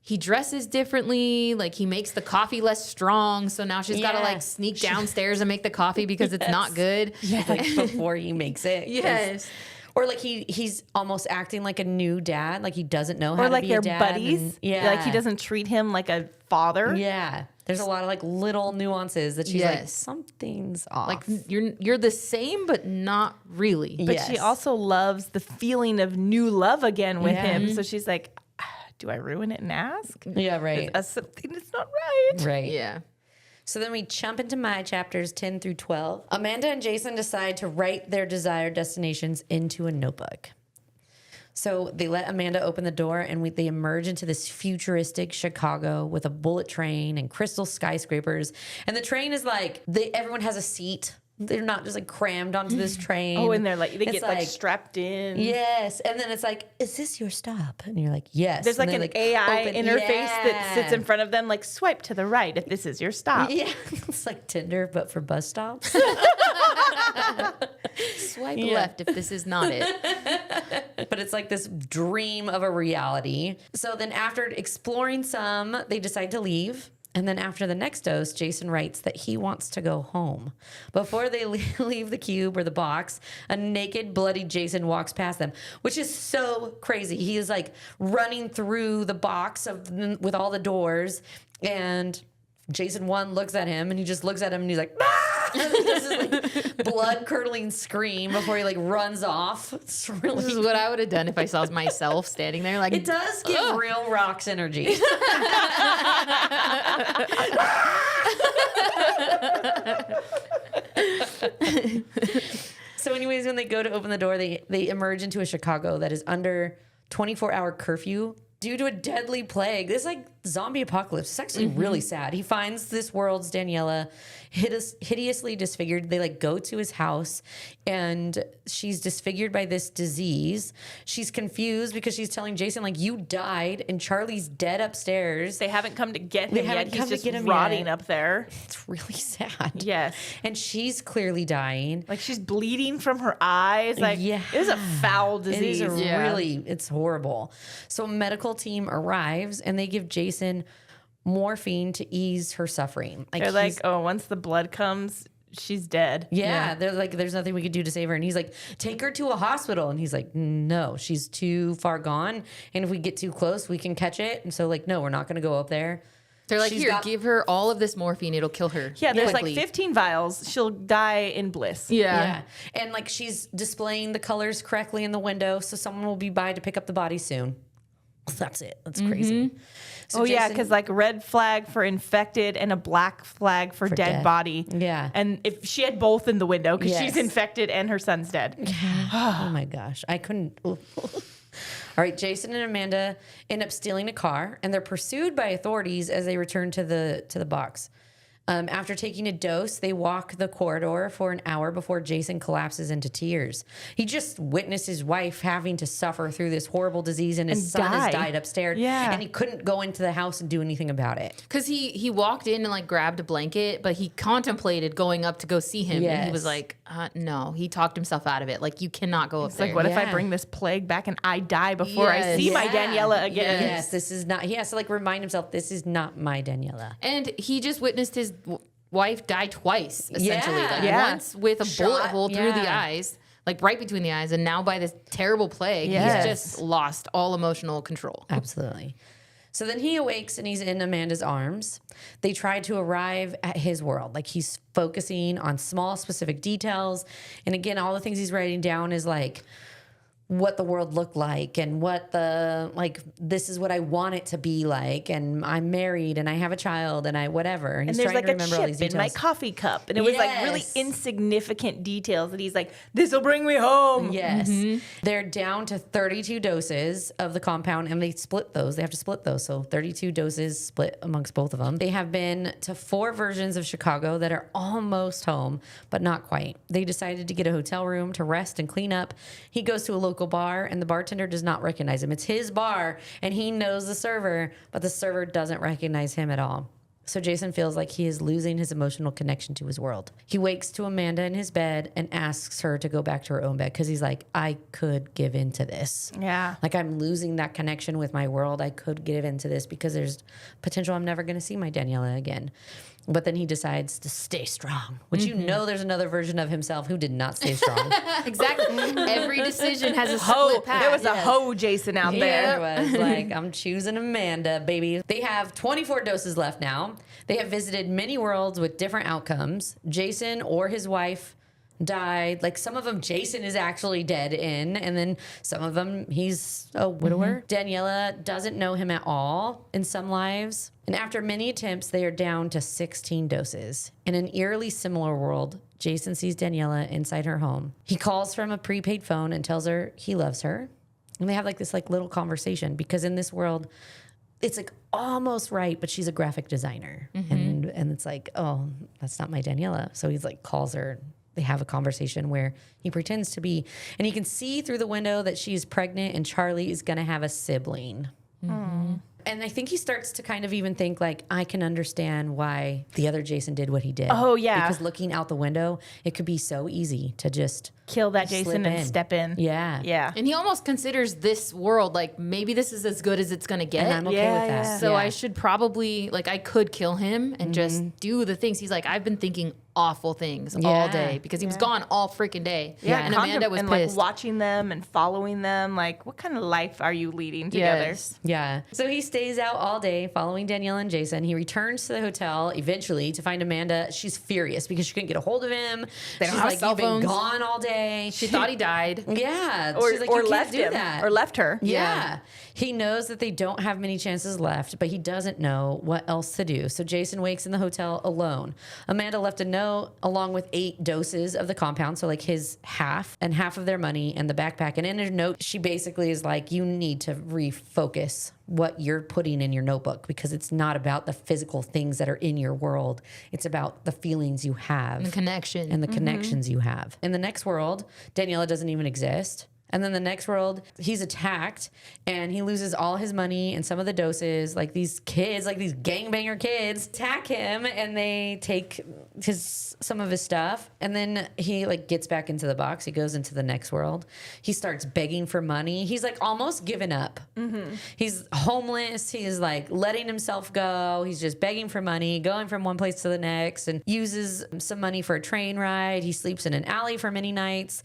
he dresses differently. Like, he makes the coffee less strong. So now she's got to like sneak downstairs and make the coffee because it's not good. Yeah. Like before he makes it. Yes. Or like he's almost acting like a new dad. Like he doesn't know how Or to like be they're a dad. buddies. And, yeah. Like he doesn't treat him like a father. Yeah. There's a lot of like little nuances that she's like, Yes. something's off. Like, you're the same, but not really. But she also loves the feeling of new love again with him. So she's like, do I ruin it and ask? Yeah, right. That's something that's not right. Right. Yeah. So then we jump into my chapters 10 through 12. Amanda and Jason decide to write their desired destinations into a notebook. So they let Amanda open the door, and they emerge into this futuristic Chicago with a bullet train and crystal skyscrapers. And the train is like, everyone has a seat. They're not just like crammed onto this train. Oh, and they're like, they It's get like strapped in. Yes. And then it's like, is this your stop? And you're like, yes. There's like And an they, AI open- interface that Yeah. sits in front of them, like swipe to the right if this is your stop. Yeah. It's like Tinder, but for bus stops. Swipe left if this is not it. But it's like this dream of a reality. So then after exploring some, they decide to leave. And then after the next dose, Jason writes that he wants to go home. Before they leave the cube or the box, a naked, bloody Jason walks past them, which is so crazy. He is like running through the box with all the doors, and Jason 1 looks at him, and he just looks at him, and he's like, ah! And he does this like blood-curdling scream before he like runs off. It's really This is what I would have done if I saw myself standing there. Like, it does give real Rocks energy. So anyways, when they go to open the door, they emerge into a Chicago that is under 24-hour curfew due to a deadly plague. This like zombie apocalypse. It's actually really sad. He finds this world's Daniela hideously disfigured. They like go to his house and she's disfigured by this disease. She's confused because she's telling Jason like, you died and Charlie's dead upstairs. They haven't come to get him They yet. haven't He's come to just get him rotting yet. up there. It's really sad. Yes. And she's clearly dying. Like she's bleeding from her eyes. Like Yeah. it is a foul It disease. is Yeah. really, it's horrible. So a medical team arrives and they give Jason morphine to ease her suffering. They're he's- like, oh, once the blood comes, she's dead. yeah, they're like, there's nothing we could do to save her. And he's like, take her to a hospital. And he's like, no, she's too far gone. And if we get too close, we can catch it. And so like, no, we're not going to go up there. They're like, She's here, got- give her all of this morphine. It'll kill her. Yeah, there's quickly. like 15 vials. She'll die in bliss. Yeah. And like, she's displaying the colors correctly in the window. So someone will be by to pick up the body soon. That's it. That's crazy. So Oh, yeah, Jason- because like red flag for infected and a black flag for dead dead. body. Yeah. And if she had both in the window because she's Yes. infected and her son's dead. Oh my gosh. I couldn't. All right. Jason and Amanda end up stealing a car and they're pursued by authorities as they return to the box. After taking a dose, they walk the corridor for an hour before Jason collapses into tears. He just witnessed his wife having to suffer through this horrible disease and his And son has die. died upstairs. Yeah. And he couldn't go into the house and do anything about it. Because he walked in and like grabbed a blanket, but he contemplated going up to go see him. And he was Yes. like, no. He talked himself out of it. Like, you cannot go up It's there. like, what if I Yeah. bring this plague back and I die before I see my Yes. Daniela again? Yes, this is not. He has to like remind himself, this is not my Daniela. And he just witnessed his wife die twice, essentially. Yeah. Like Yeah. once with a Shot, bullet hole through the yeah. eyes, like right between the eyes, and now by this terrible plague, Yes. he's just lost all emotional control. Absolutely. So then he awakes and he's in Amanda's arms. They try to arrive at his world. Like he's focusing on small, specific details. And again, all the things he's writing down is like what the world looked like and what this is what I want it to be like. And I'm married and I have a child and I whatever. He's And there's trying like to a remember all these chip in my details. coffee cup. And it was like really Yes. insignificant details that he's like, this will bring me home. Yes. They're down to 32 doses of the compound and they split those. They have to split those. So 32 doses split amongst both of them. They have been to 4 versions of Chicago that are almost home, but not quite. They decided to get a hotel room to rest and clean up. He goes to a local bar and the bartender does not recognize him. It's his bar and he knows the server, but the server doesn't recognize him at all. So Jason feels like he is losing his emotional connection to his world. He wakes to Amanda in his bed and asks her to go back to her own bed because he's like, I could give into this. Yeah. Like I'm losing that connection with my world. I could give into this because there's potential I'm never going to see my Daniela again. But then he decides to stay strong, which you know there's another version of himself who did not stay strong. Exactly. Every decision has a Ho, split path. there was a ho Jason out There there. was like, I'm choosing Amanda, baby. They have 24 doses left now. They have visited many worlds with different outcomes. Jason or his wife died. Like some of them, Jason is actually dead in, and then some of them, he's a widower. Daniela doesn't know him at all in some lives. And after many attempts, they are down to 16 doses. In an eerily similar world, Jason sees Daniela inside her home. He calls from a prepaid phone and tells her he loves her. And they have like this like little conversation because in this world, it's like almost right, but she's a graphic designer. And it's like, oh, that's not my Daniela. So he's like calls her. They have a conversation where he pretends to be, and he can see through the window that she's pregnant and Charlie is going to have a sibling. And I think he starts to kind of even think like, I can understand why the other Jason did what he did. Oh, yeah. Because looking out the window, it could be so easy to just Kill that Jason slip and in. step in. Yeah. Yeah. And he almost considers this world like maybe this is as good as it's gonna get. And I'm okay Yeah, with that. yeah. So Yeah. I should probably like I could kill him and just do the things. He's like, I've been thinking awful things all Yeah. day because he was gone all freaking day. Yeah, and Amanda was and pissed. like watching them and following them. Like, what kind of life are you leading together? Yes. Yeah. So he stays out all day following Danielle and Jason. He returns to the hotel eventually to find Amanda. She's furious because she couldn't get a hold of him. They don't She's have like, cell you've been phones." gone all day. She thought he died. Yeah. Or, She's like, or you left can't do him, that. or left her. Yeah. He knows that they don't have many chances left, but he doesn't know what else to do. So Jason wakes in the hotel alone. Amanda left a note note along with 8 doses of the compound. So like his half and half of their money and the backpack. And in her note, she basically is like, you need to refocus what you're putting in your notebook, because it's not about the physical things that are in your world. It's about the feelings you have. And the connection. And the connections you have. In the next world, Daniela doesn't even exist. And then the next world, he's attacked and he loses all his money and some of the doses. Like these kids, like these gangbanger kids, attack him and they take some of his stuff. And then he like gets back into the box. He goes into the next world. He starts begging for money. He's like almost given up. He's homeless. He's like letting himself go. He's just begging for money, going from one place to the next, and uses some money for a train ride. He sleeps in an alley for many nights.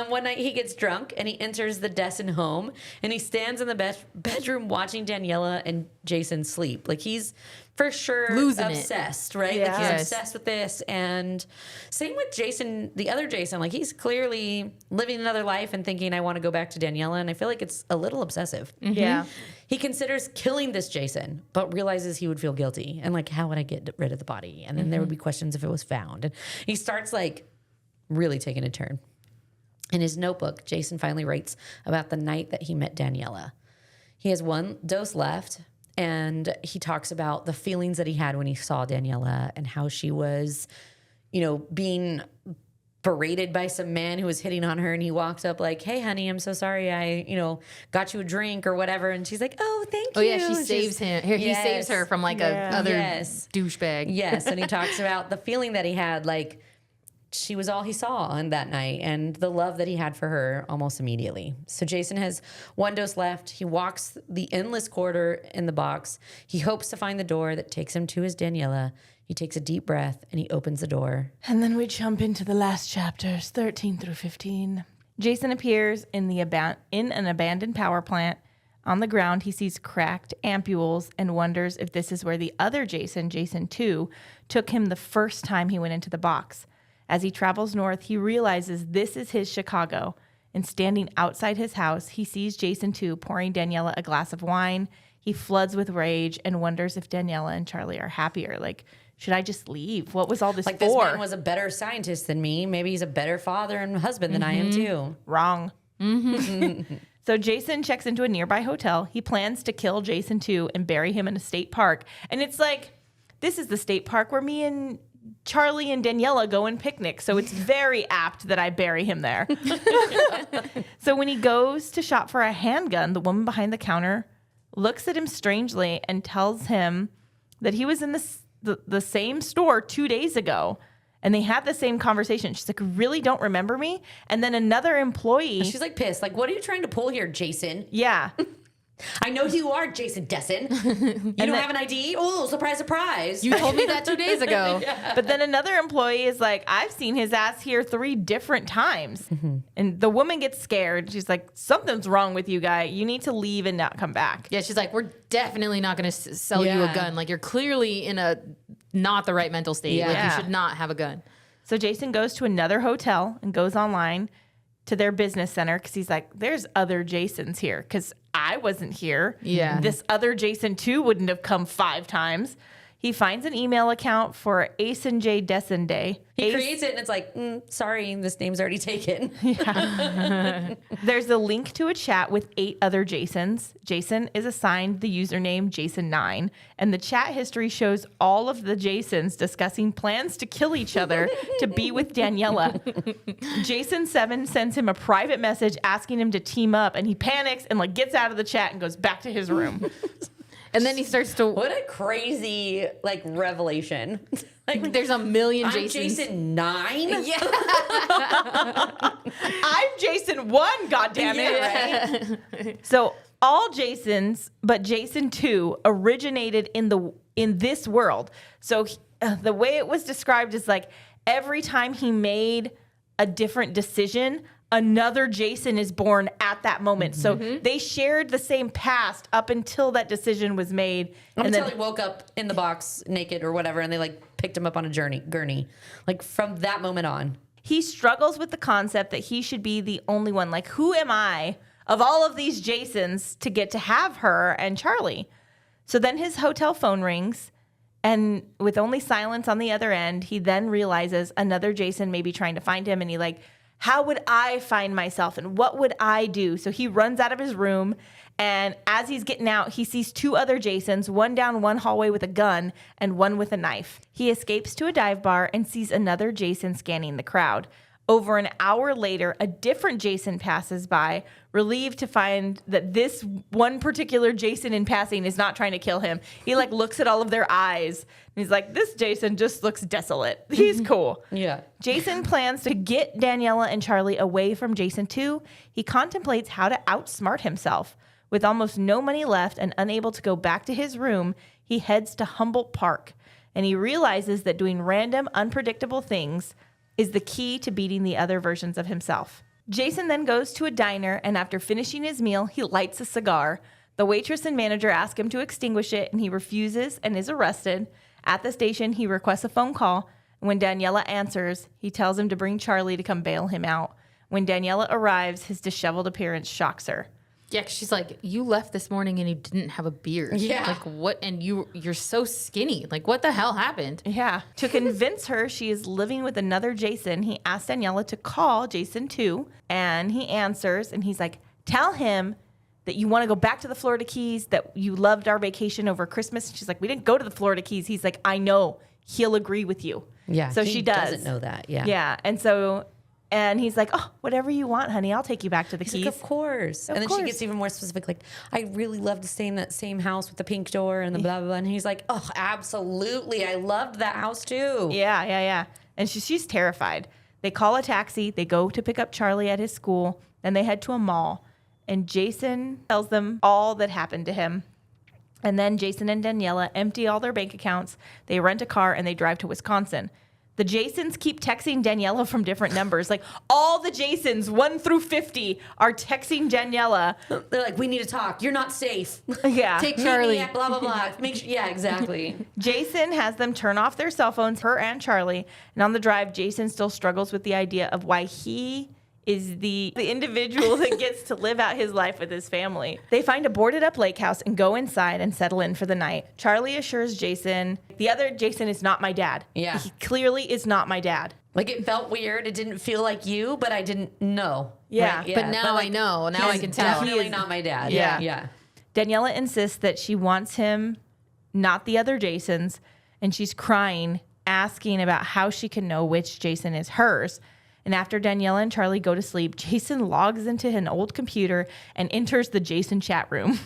One night he gets drunk and he enters the Dessen home and he stands in the bedroom watching Daniela and Jason sleep. Like he's for sure Losing obsessed, right? Yeah. Like he's Yes. obsessed with this. And same with Jason, the other Jason. Like he's clearly living another life and thinking, I want to go back to Daniela. And I feel like it's a little obsessive. Yeah. He considers killing this Jason, but realizes he would feel guilty. And like, how would I get rid of the body? And then there would be questions if it was found. And he starts like really taking a turn. In his notebook, Jason finally writes about the night that he met Daniela. He has 1 dose left, and he talks about the feelings that he had when he saw Daniela and how she was, being berated by some man who was hitting on her. And he walked up like, hey, honey, I'm so sorry. I, got you a drink or whatever. And she's like, oh, thank you. Oh, yeah, she And saves him. He saves her from like a other Yes. douchebag. Yes, and he talks about the feeling that he had, like she was all he saw on that night, and the love that he had for her almost immediately. So Jason has 1 dose left. He walks the endless corridor in the box. He hopes to find the door that takes him to his Daniela. He takes a deep breath and he opens the door. And then we jump into the last chapters, 13 through 15. Jason appears in an abandoned power plant. On the ground, he sees cracked ampules and wonders if this is where the other Jason, Jason 2, took him the first time he went into the box. As he travels north, he realizes this is his Chicago. And standing outside his house, he sees Jason 2 pouring Daniela a glass of wine. He floods with rage and wonders if Daniela and Charlie are happier. Like, should I just leave? What was all this Like for? this man was a better scientist than me. Maybe he's a better father and husband than I am too. Wrong. So Jason checks into a nearby hotel. He plans to kill Jason 2 and bury him in a state park. And it's like, this is the state park where me and Charlie and Daniela go and picnic. So it's very apt that I bury him there. So when he goes to shop for a handgun, the woman behind the counter looks at him strangely and tells him that he was in the same store 2 days ago. And they had the same conversation. She's like, really don't remember me? And then another employee. She's like pissed. Like, what are you trying to pull here, Jason? Yeah. I know who you are, Jason Dessen. You don't have an ID? Oh, surprise, surprise. You told me that 2 days ago. But then another employee is like, I've seen his ass here 3 different times. And the woman gets scared. She's like, something's wrong with you, guy. You need to leave and not come back. Yeah, she's like, we're definitely not going to sell you a Yeah. gun. Like, you're clearly in a not the right mental state. Like, Yeah. you should not have a gun. So Jason goes to another hotel and goes online to their business center because he's like, there's other Jasons here because I wasn't here. Yeah. This other Jason too wouldn't have come 5 times. He finds an email account for Ace and J Dessen Day. He Ace- creates it and it's like, sorry, this name's already taken. There's a link to a chat with 8 other Jasons. Jason is assigned the username Jason9, and the chat history shows all of the Jasons discussing plans to kill each other to be with Daniela. Jason7 sends him a private message asking him to team up, and he panics and like gets out of the chat and goes back to his room. And then he starts to. What a crazy, like, revelation. Like, There's a million I'm Jasons. Jason 9? Yeah. I'm Jason 1, goddammit. Right? So all Jasons, but Jason 2 originated in this world. So the way it was described is like every time he made a different decision, another Jason is born at that moment. So they shared the same past up until that decision was made. Until he woke up in the box naked or whatever, and they like picked him up on a gurney. Like from that moment on. He struggles with the concept that he should be the only one. Like, who am I of all of these Jasons to get to have her and Charlie? So then his hotel phone rings, And with only silence on the other end, he then realizes another Jason may be trying to find him. And he like, how would I find myself? And what would I do? So he runs out of his room. And as he's getting out, he sees 2 other Jasons, one down one hallway with a gun and one with a knife. He escapes to a dive bar and sees another Jason scanning the crowd. Over an hour later, a different Jason passes by, relieved to find that this one particular Jason in passing is not trying to kill him. He like looks at all of their eyes and he's like, this Jason just looks desolate. He's cool. Yeah. Jason plans to get Daniela and Charlie away from Jason 2. He contemplates how to outsmart himself. With almost no money left and unable to go back to his room, he heads to Humboldt Park, and he realizes that doing random, unpredictable things is the key to beating the other versions of himself. Jason then goes to a diner, and after finishing his meal, he lights a cigar. The waitress and manager ask him to extinguish it, and he refuses and is arrested. At the station, he requests a phone call. When Daniela answers, he tells him to bring Charlie to come bail him out. When Daniela arrives, his disheveled appearance shocks her. Yeah, 'cause she's like, you left this morning and you didn't have a beard. Yeah. Like, what? And you're so skinny. Like, what the hell happened? Yeah. To convince her she is living with another Jason, he asks Daniela to call Jason 2, and he answers, and he's like, tell him that you want to go back to the Florida Keys, that you loved our vacation over Christmas. She's like, we didn't go to the Florida Keys. He's like, I know. He'll agree with you. Yeah. So he she does. doesn't know that. Yeah. Yeah. And he's like, oh, whatever you want, honey. I'll take you back to the He's Keys. like, of course. And then she gets even more specific. Like, I really love to stay in that same house with the pink door and the blah, blah, blah. And he's like, oh, absolutely. I loved that house too. Yeah. And she's terrified. They call a taxi. They go to pick up Charlie at his school. Then they head to a mall. And Jason tells them all that happened to him. And then Jason and Daniela empty all their bank accounts. They rent a car and they drive to Wisconsin. The Jasons keep texting Daniela from different numbers. Like, all the Jasons, 1 through 50, are texting Daniela. They're like, we need to talk. You're not safe. Yeah. Take Charlie. Meet me at blah, blah, blah. Make sure. Yeah, exactly. Jason has them turn off their cell phones, her and Charlie. And on the drive, Jason still struggles with the idea of why he is the individual that gets to live out his life with his family. They find a boarded up lake house and go inside and settle in for the night. Charlie assures Jason, the other Jason is not my dad. Yeah. He clearly is not my dad. Like, it felt weird. It didn't feel like you, but I didn't know. Yeah. Right? But now like, I know. Now I he's can tell. Definitely not my dad. Yeah. Yeah. Daniela insists that she wants him, not the other Jasons, and she's crying, asking about how she can know which Jason is hers. And after Daniela and Charlie go to sleep, Jason logs into an old computer and enters the Jason chat room.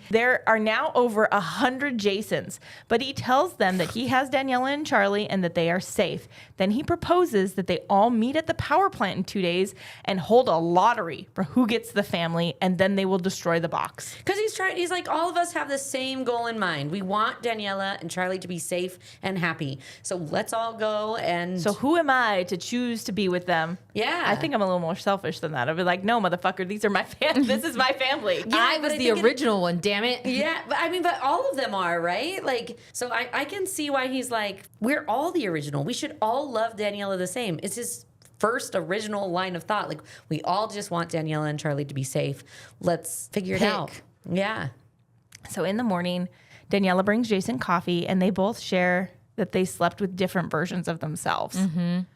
There are now over 100 Jasons, but he tells them that he has Daniela and Charlie and that they are safe. Then he proposes that they all meet at the power plant in 2 days and hold a lottery for who gets the family, and then they will destroy the box. Because he's like, all of us have the same goal in mind. We want Daniela and Charlie to be safe and happy. So let's all go and... So who am I to choose to be with them? Yeah. I think I'm a little more selfish than that. I'd be like, no, motherfucker, these are my this is my family. I was the original one, damn it. Yeah, but I mean, but all of them are, right? Like, so I can see why he's like, we're all the original. We should all love Daniela the same. It's his first original line of thought. Like, we all just want Daniela and Charlie to be safe. Let's figure it out. Yeah. So in the morning, Daniela brings Jason coffee, and they both share that they slept with different versions of themselves.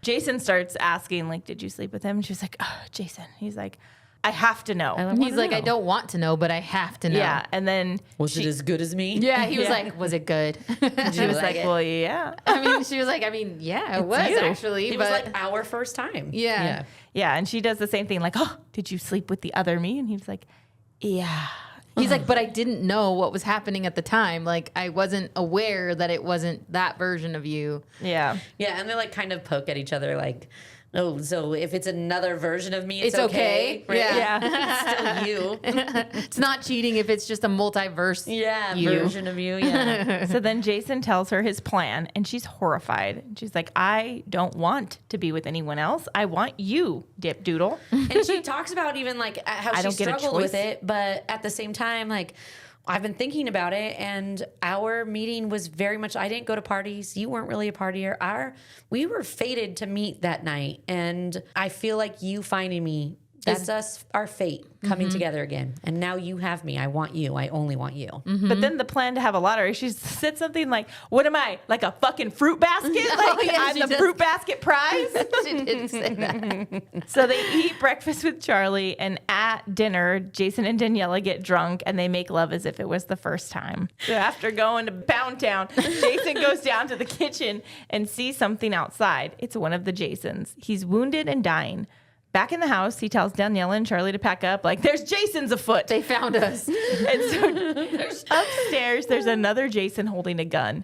Jason starts asking, like, did you sleep with him? And she's like, oh, Jason. He's like, I have to know. He's like, I don't want to know, but I have to know. Yeah. And then Was it as good as me? Yeah, he was like, was it good? she was like, well, yeah. She was like, yeah, it was you. actually. It but was like our first time. Yeah. Yeah. And she does the same thing. Like, oh, did you sleep with the other me? And he was like, yeah. He's like, but I didn't know what was happening at the time. Like, I wasn't aware that it wasn't that version of you. Yeah. Yeah, and they like kind of poke at each other like, oh, so if it's another version of me, It's okay. Right? Yeah. It's still you. It's not cheating if it's just a multiverse. Yeah, you. version of you. Yeah. So then Jason tells her his plan, and she's horrified. She's like, I don't want to be with anyone else. I want you, Dip Doodle. And she talks about even like how I she don't get a struggled with choice. it, but at the same time, like, I've been thinking about it, and our meeting was very much, I didn't go to parties. You weren't really a partier. We were fated to meet that night, and I feel like you finding me That's us, our fate coming together again. And now you have me. I want you. I only want you. But then the plan to have a lottery, she said something like, what am I, like a fucking fruit basket? Like I'm the fruit basket prize? She did say that. So they eat breakfast with Charlie, and at dinner, Jason and Daniela get drunk, and they make love as if it was the first time. So after going to Pound Town, Jason goes down to the kitchen and sees something outside. It's one of the Jasons. He's wounded and dying. Back in the house, he tells Daniela and Charlie to pack up, like, there's Jasons afoot. They found us. And so upstairs, there's another Jason holding a gun.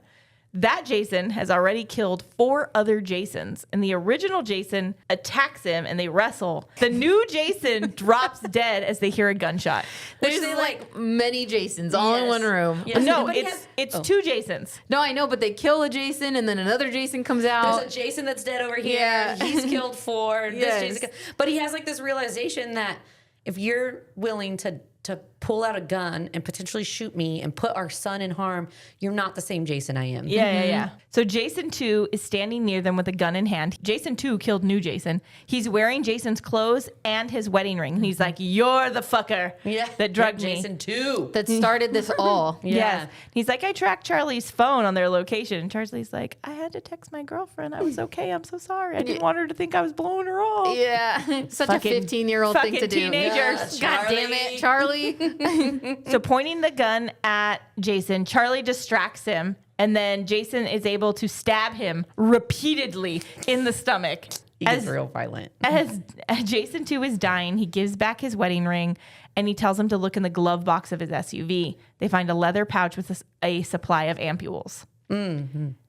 That Jason has already killed 4 other Jasons, and the original Jason attacks him and they wrestle. The new Jason drops dead as they hear a gunshot. There's like many Jasons all in one room. Yes. No, it's 2 Jasons. No, I know, but they kill a Jason and then another Jason comes out. There's a Jason that's dead over here. Yeah. He's killed 4. Yes. This Jason, but he has like this realization that if you're willing to pull out a gun and potentially shoot me and put our son in harm, you're not the same Jason I am. Yeah. So Jason 2 is standing near them with a gun in hand. Jason 2 killed new Jason. He's wearing Jason's clothes and his wedding ring. And he's like, you're the fucker that drugged me. Jason 2. That started this all. Yes. He's like, I tracked Charlie's phone on their location. And Charlie's like, I had to text my girlfriend. I was okay. I'm so sorry. I didn't want her to think I was blowing her off. Yeah. Such a 15-year-old thing to do. Teenagers. God damn it, Charlie. So pointing the gun at Jason, Charlie distracts him. And then Jason is able to stab him repeatedly in the stomach. He gets real violent. As Jason 2 is dying, he gives back his wedding ring and he tells him to look in the glove box of his SUV. They find a leather pouch with a supply of ampules.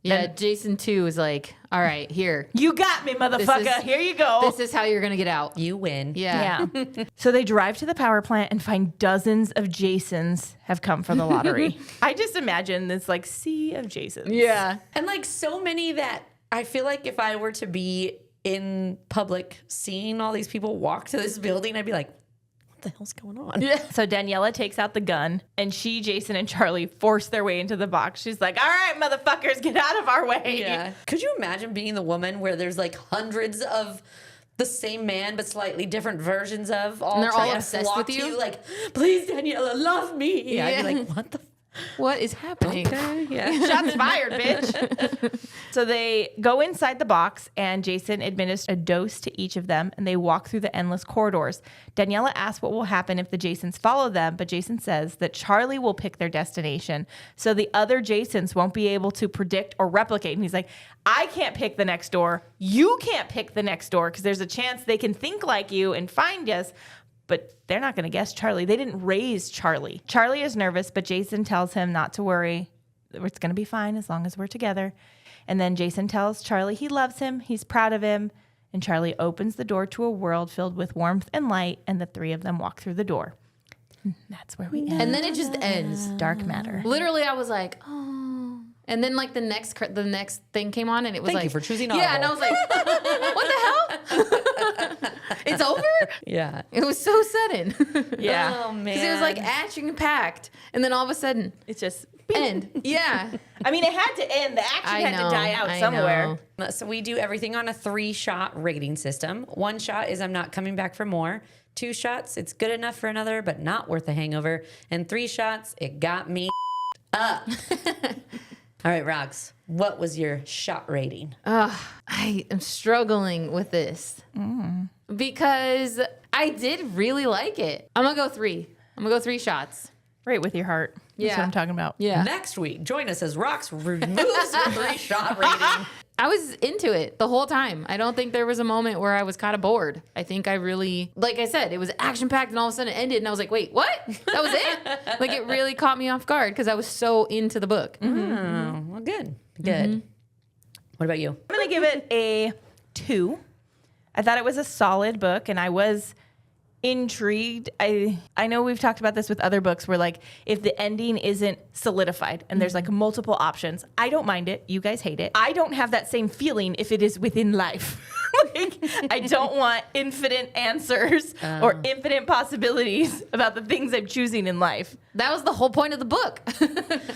Yeah, Jason 2 is like, all right, here. You got me, motherfucker. Here you go. This is how you're going to get out. You win. Yeah. So they drive to the power plant and find dozens of Jasons have come for the lottery. I just imagine this like sea of Jasons. Yeah. And like so many that I feel like if I were to be in public seeing all these people walk to this building, I'd be like, what the hell's going on? Yeah. So Daniela takes out the gun and she, Jason, and Charlie force their way into the box. She's like, all right, motherfuckers, get out of our way. Yeah. Could you imagine being the woman where there's like hundreds of the same man but slightly different versions of all And they're all trying to obsessed flock with to you? Like, please, Daniela, love me. Yeah. I'd be like, what the What is happening? Okay, yeah. Shots fired, bitch. So they go inside the box and Jason administers a dose to each of them and they walk through the endless corridors. Daniela asks what will happen if the Jasons follow them, but Jason says that Charlie will pick their destination. So the other Jasons won't be able to predict or replicate. And he's like, I can't pick the next door. You can't pick the next door because there's a chance they can think like you and find us. But they're not going to guess Charlie. They didn't raise Charlie. Charlie is nervous, but Jason tells him not to worry. It's going to be fine as long as we're together. And then Jason tells Charlie he loves him. He's proud of him. And Charlie opens the door to a world filled with warmth and light. And the 3 of them walk through the door. That's where we end. And then it just ends. Dark matter. Literally, I was like, oh. And then like the next thing came on and it was Thank like, you for choosing yeah, and I was like, what the hell? It's over? Yeah. It was so sudden. Yeah. Oh, man. Because it was like action packed. And then all of a sudden, It's just end. Yeah. I mean, it had to end. The action I had know, to die out I somewhere. know. So we do everything on a 3-shot rating system. 1 shot is I'm not coming back for more. 2 shots, it's good enough for another, but not worth a hangover. And 3 shots, it got me up. All right, Rox, what was your shot rating? I am struggling with this because I did really like it. I'm going to go 3. I'm going to go 3 shots. Right with your heart. That's Yeah. what I'm talking about. Yeah. Next week, join us as Rox removes your 3-shot rating. I was into it the whole time. I don't think there was a moment where I was kind of bored. I think I really, like I said, it was action packed and all of a sudden it ended and I was like, wait, what? That was it? Like it really caught me off guard because I was so into the book. Oh, well, good. Good. What about you? I'm going to give it a 2. I thought it was a solid book and I was intrigued. I know we've talked about this with other books where like if the ending isn't solidified and there's like multiple options, I don't mind it. You guys hate it. I don't have that same feeling if it is within life. Like I don't want infinite answers or infinite possibilities about the things I'm choosing in life. That was the whole point of the book.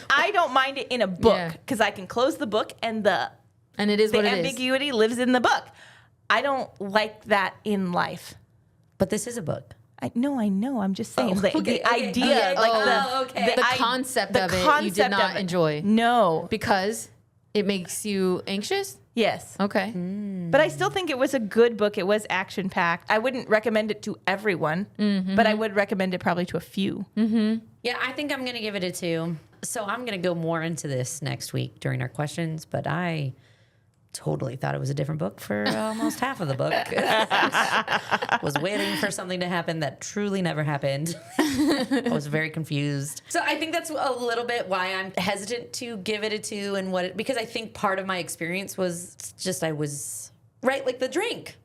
I don't mind it in a book Yeah. because I can close the book and the And it is what it is. ambiguity lives in the book. I don't like that in life. But this is a book. I know. I'm just saying the idea, Yeah, The concept of it, you did not enjoy. No. Because it makes you anxious? Yes. Okay. But I still think it was a good book. It was action packed. I wouldn't recommend it to everyone, but I would recommend it probably to a few. Yeah, I think I'm going to give it a 2. So I'm going to go more into this next week during our questions, but I totally thought it was a different book for almost half of the book. Was waiting for something to happen that truly never happened. I was very confused. So I think that's a little bit why I'm hesitant to give it a 2 and because I think part of my experience was just I was like the drink.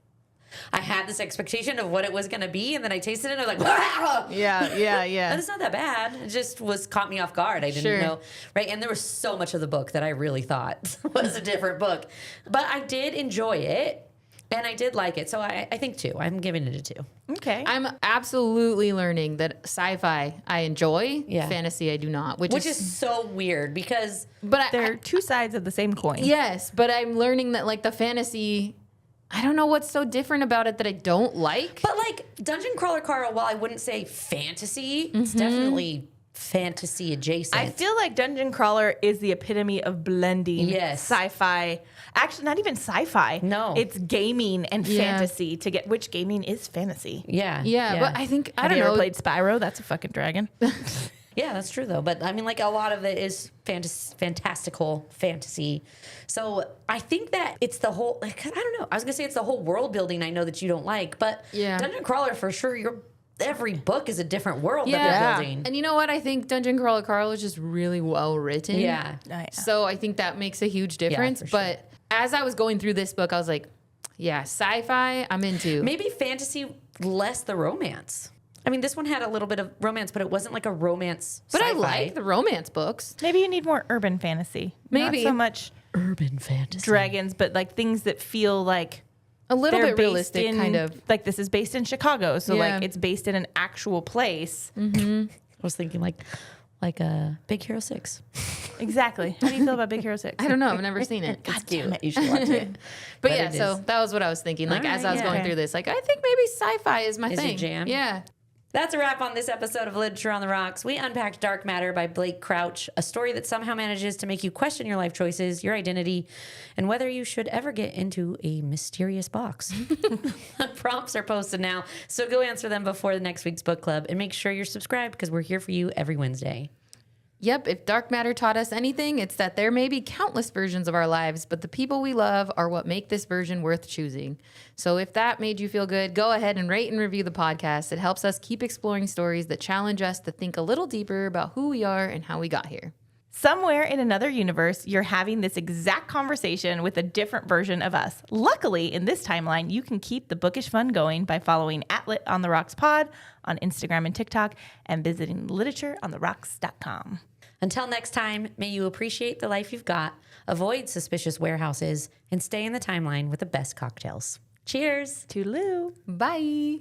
I had this expectation of what it was going to be, and then I tasted it, and I was like, wow! Yeah. And it's not that bad. It just caught me off guard. I didn't know, right? And there was so much of the book that I really thought was a different book. But I did enjoy it, and I did like it. So I think 2. I'm giving it a 2. Okay. I'm absolutely learning that sci-fi I enjoy, fantasy I do not, which is so weird because... But they're two sides of the same coin. Yes, but I'm learning that like the fantasy... I don't know what's so different about it that I don't like. But like Dungeon Crawler Carl, while I wouldn't say fantasy, it's definitely fantasy adjacent. I feel like Dungeon Crawler is the epitome of blending sci-fi. Actually, not even sci-fi. No. It's gaming and fantasy which gaming is fantasy. Yeah, but I think, I Have don't you know. ever played Spyro? That's a fucking dragon. Yeah, that's true though. But I mean, like a lot of it is fantastical fantasy. So I think that it's the whole, like, I don't know. I was gonna say it's the whole world building I know that you don't like, but Dungeon Crawler for sure, every book is a different world that they're building. And you know what? I think Dungeon Crawler Carl is just really well written. Yeah. So I think that makes a huge difference. for sure. But as I was going through this book, I was like, yeah, sci-fi I'm into. Maybe fantasy, less the romance. I mean, this one had a little bit of romance, but it wasn't like a romance But sci-fi. I like the romance books. Maybe you need more urban fantasy. Maybe. Not so much urban fantasy. dragons, but like things that feel like A little they're bit realistic, based in, kind of. like this is based in Chicago, so Yeah. like it's based in an actual place. I was thinking like a Big Hero 6. Exactly. How do you feel about Big Hero 6? I don't know. I've never seen it. It's cute. You should watch it. But But yeah, it so is. that was what I was thinking. Like, All as right, I was going yeah. through this, like, I think maybe sci-fi is my Is your thing. jam? Yeah. That's a wrap on this episode of Literature on the Rocks. We unpacked Dark Matter by Blake Crouch, a story that somehow manages to make you question your life choices, your identity, and whether you should ever get into a mysterious box. Prompts are posted now, so go answer them before the next week's book club, and make sure you're subscribed because we're here for you every Wednesday. Yep, if dark matter taught us anything, it's that there may be countless versions of our lives, but the people we love are what make this version worth choosing. So if that made you feel good, go ahead and rate and review the podcast. It helps us keep exploring stories that challenge us to think a little deeper about who we are and how we got here. Somewhere in another universe, you're having this exact conversation with a different version of us. Luckily, in this timeline, you can keep the bookish fun going by following @Lit on the Rocks Pod on Instagram and TikTok and visiting literatureontherocks.com. Until next time, may you appreciate the life you've got, avoid suspicious warehouses, and stay in the timeline with the best cocktails. Cheers! Toodaloo. Bye.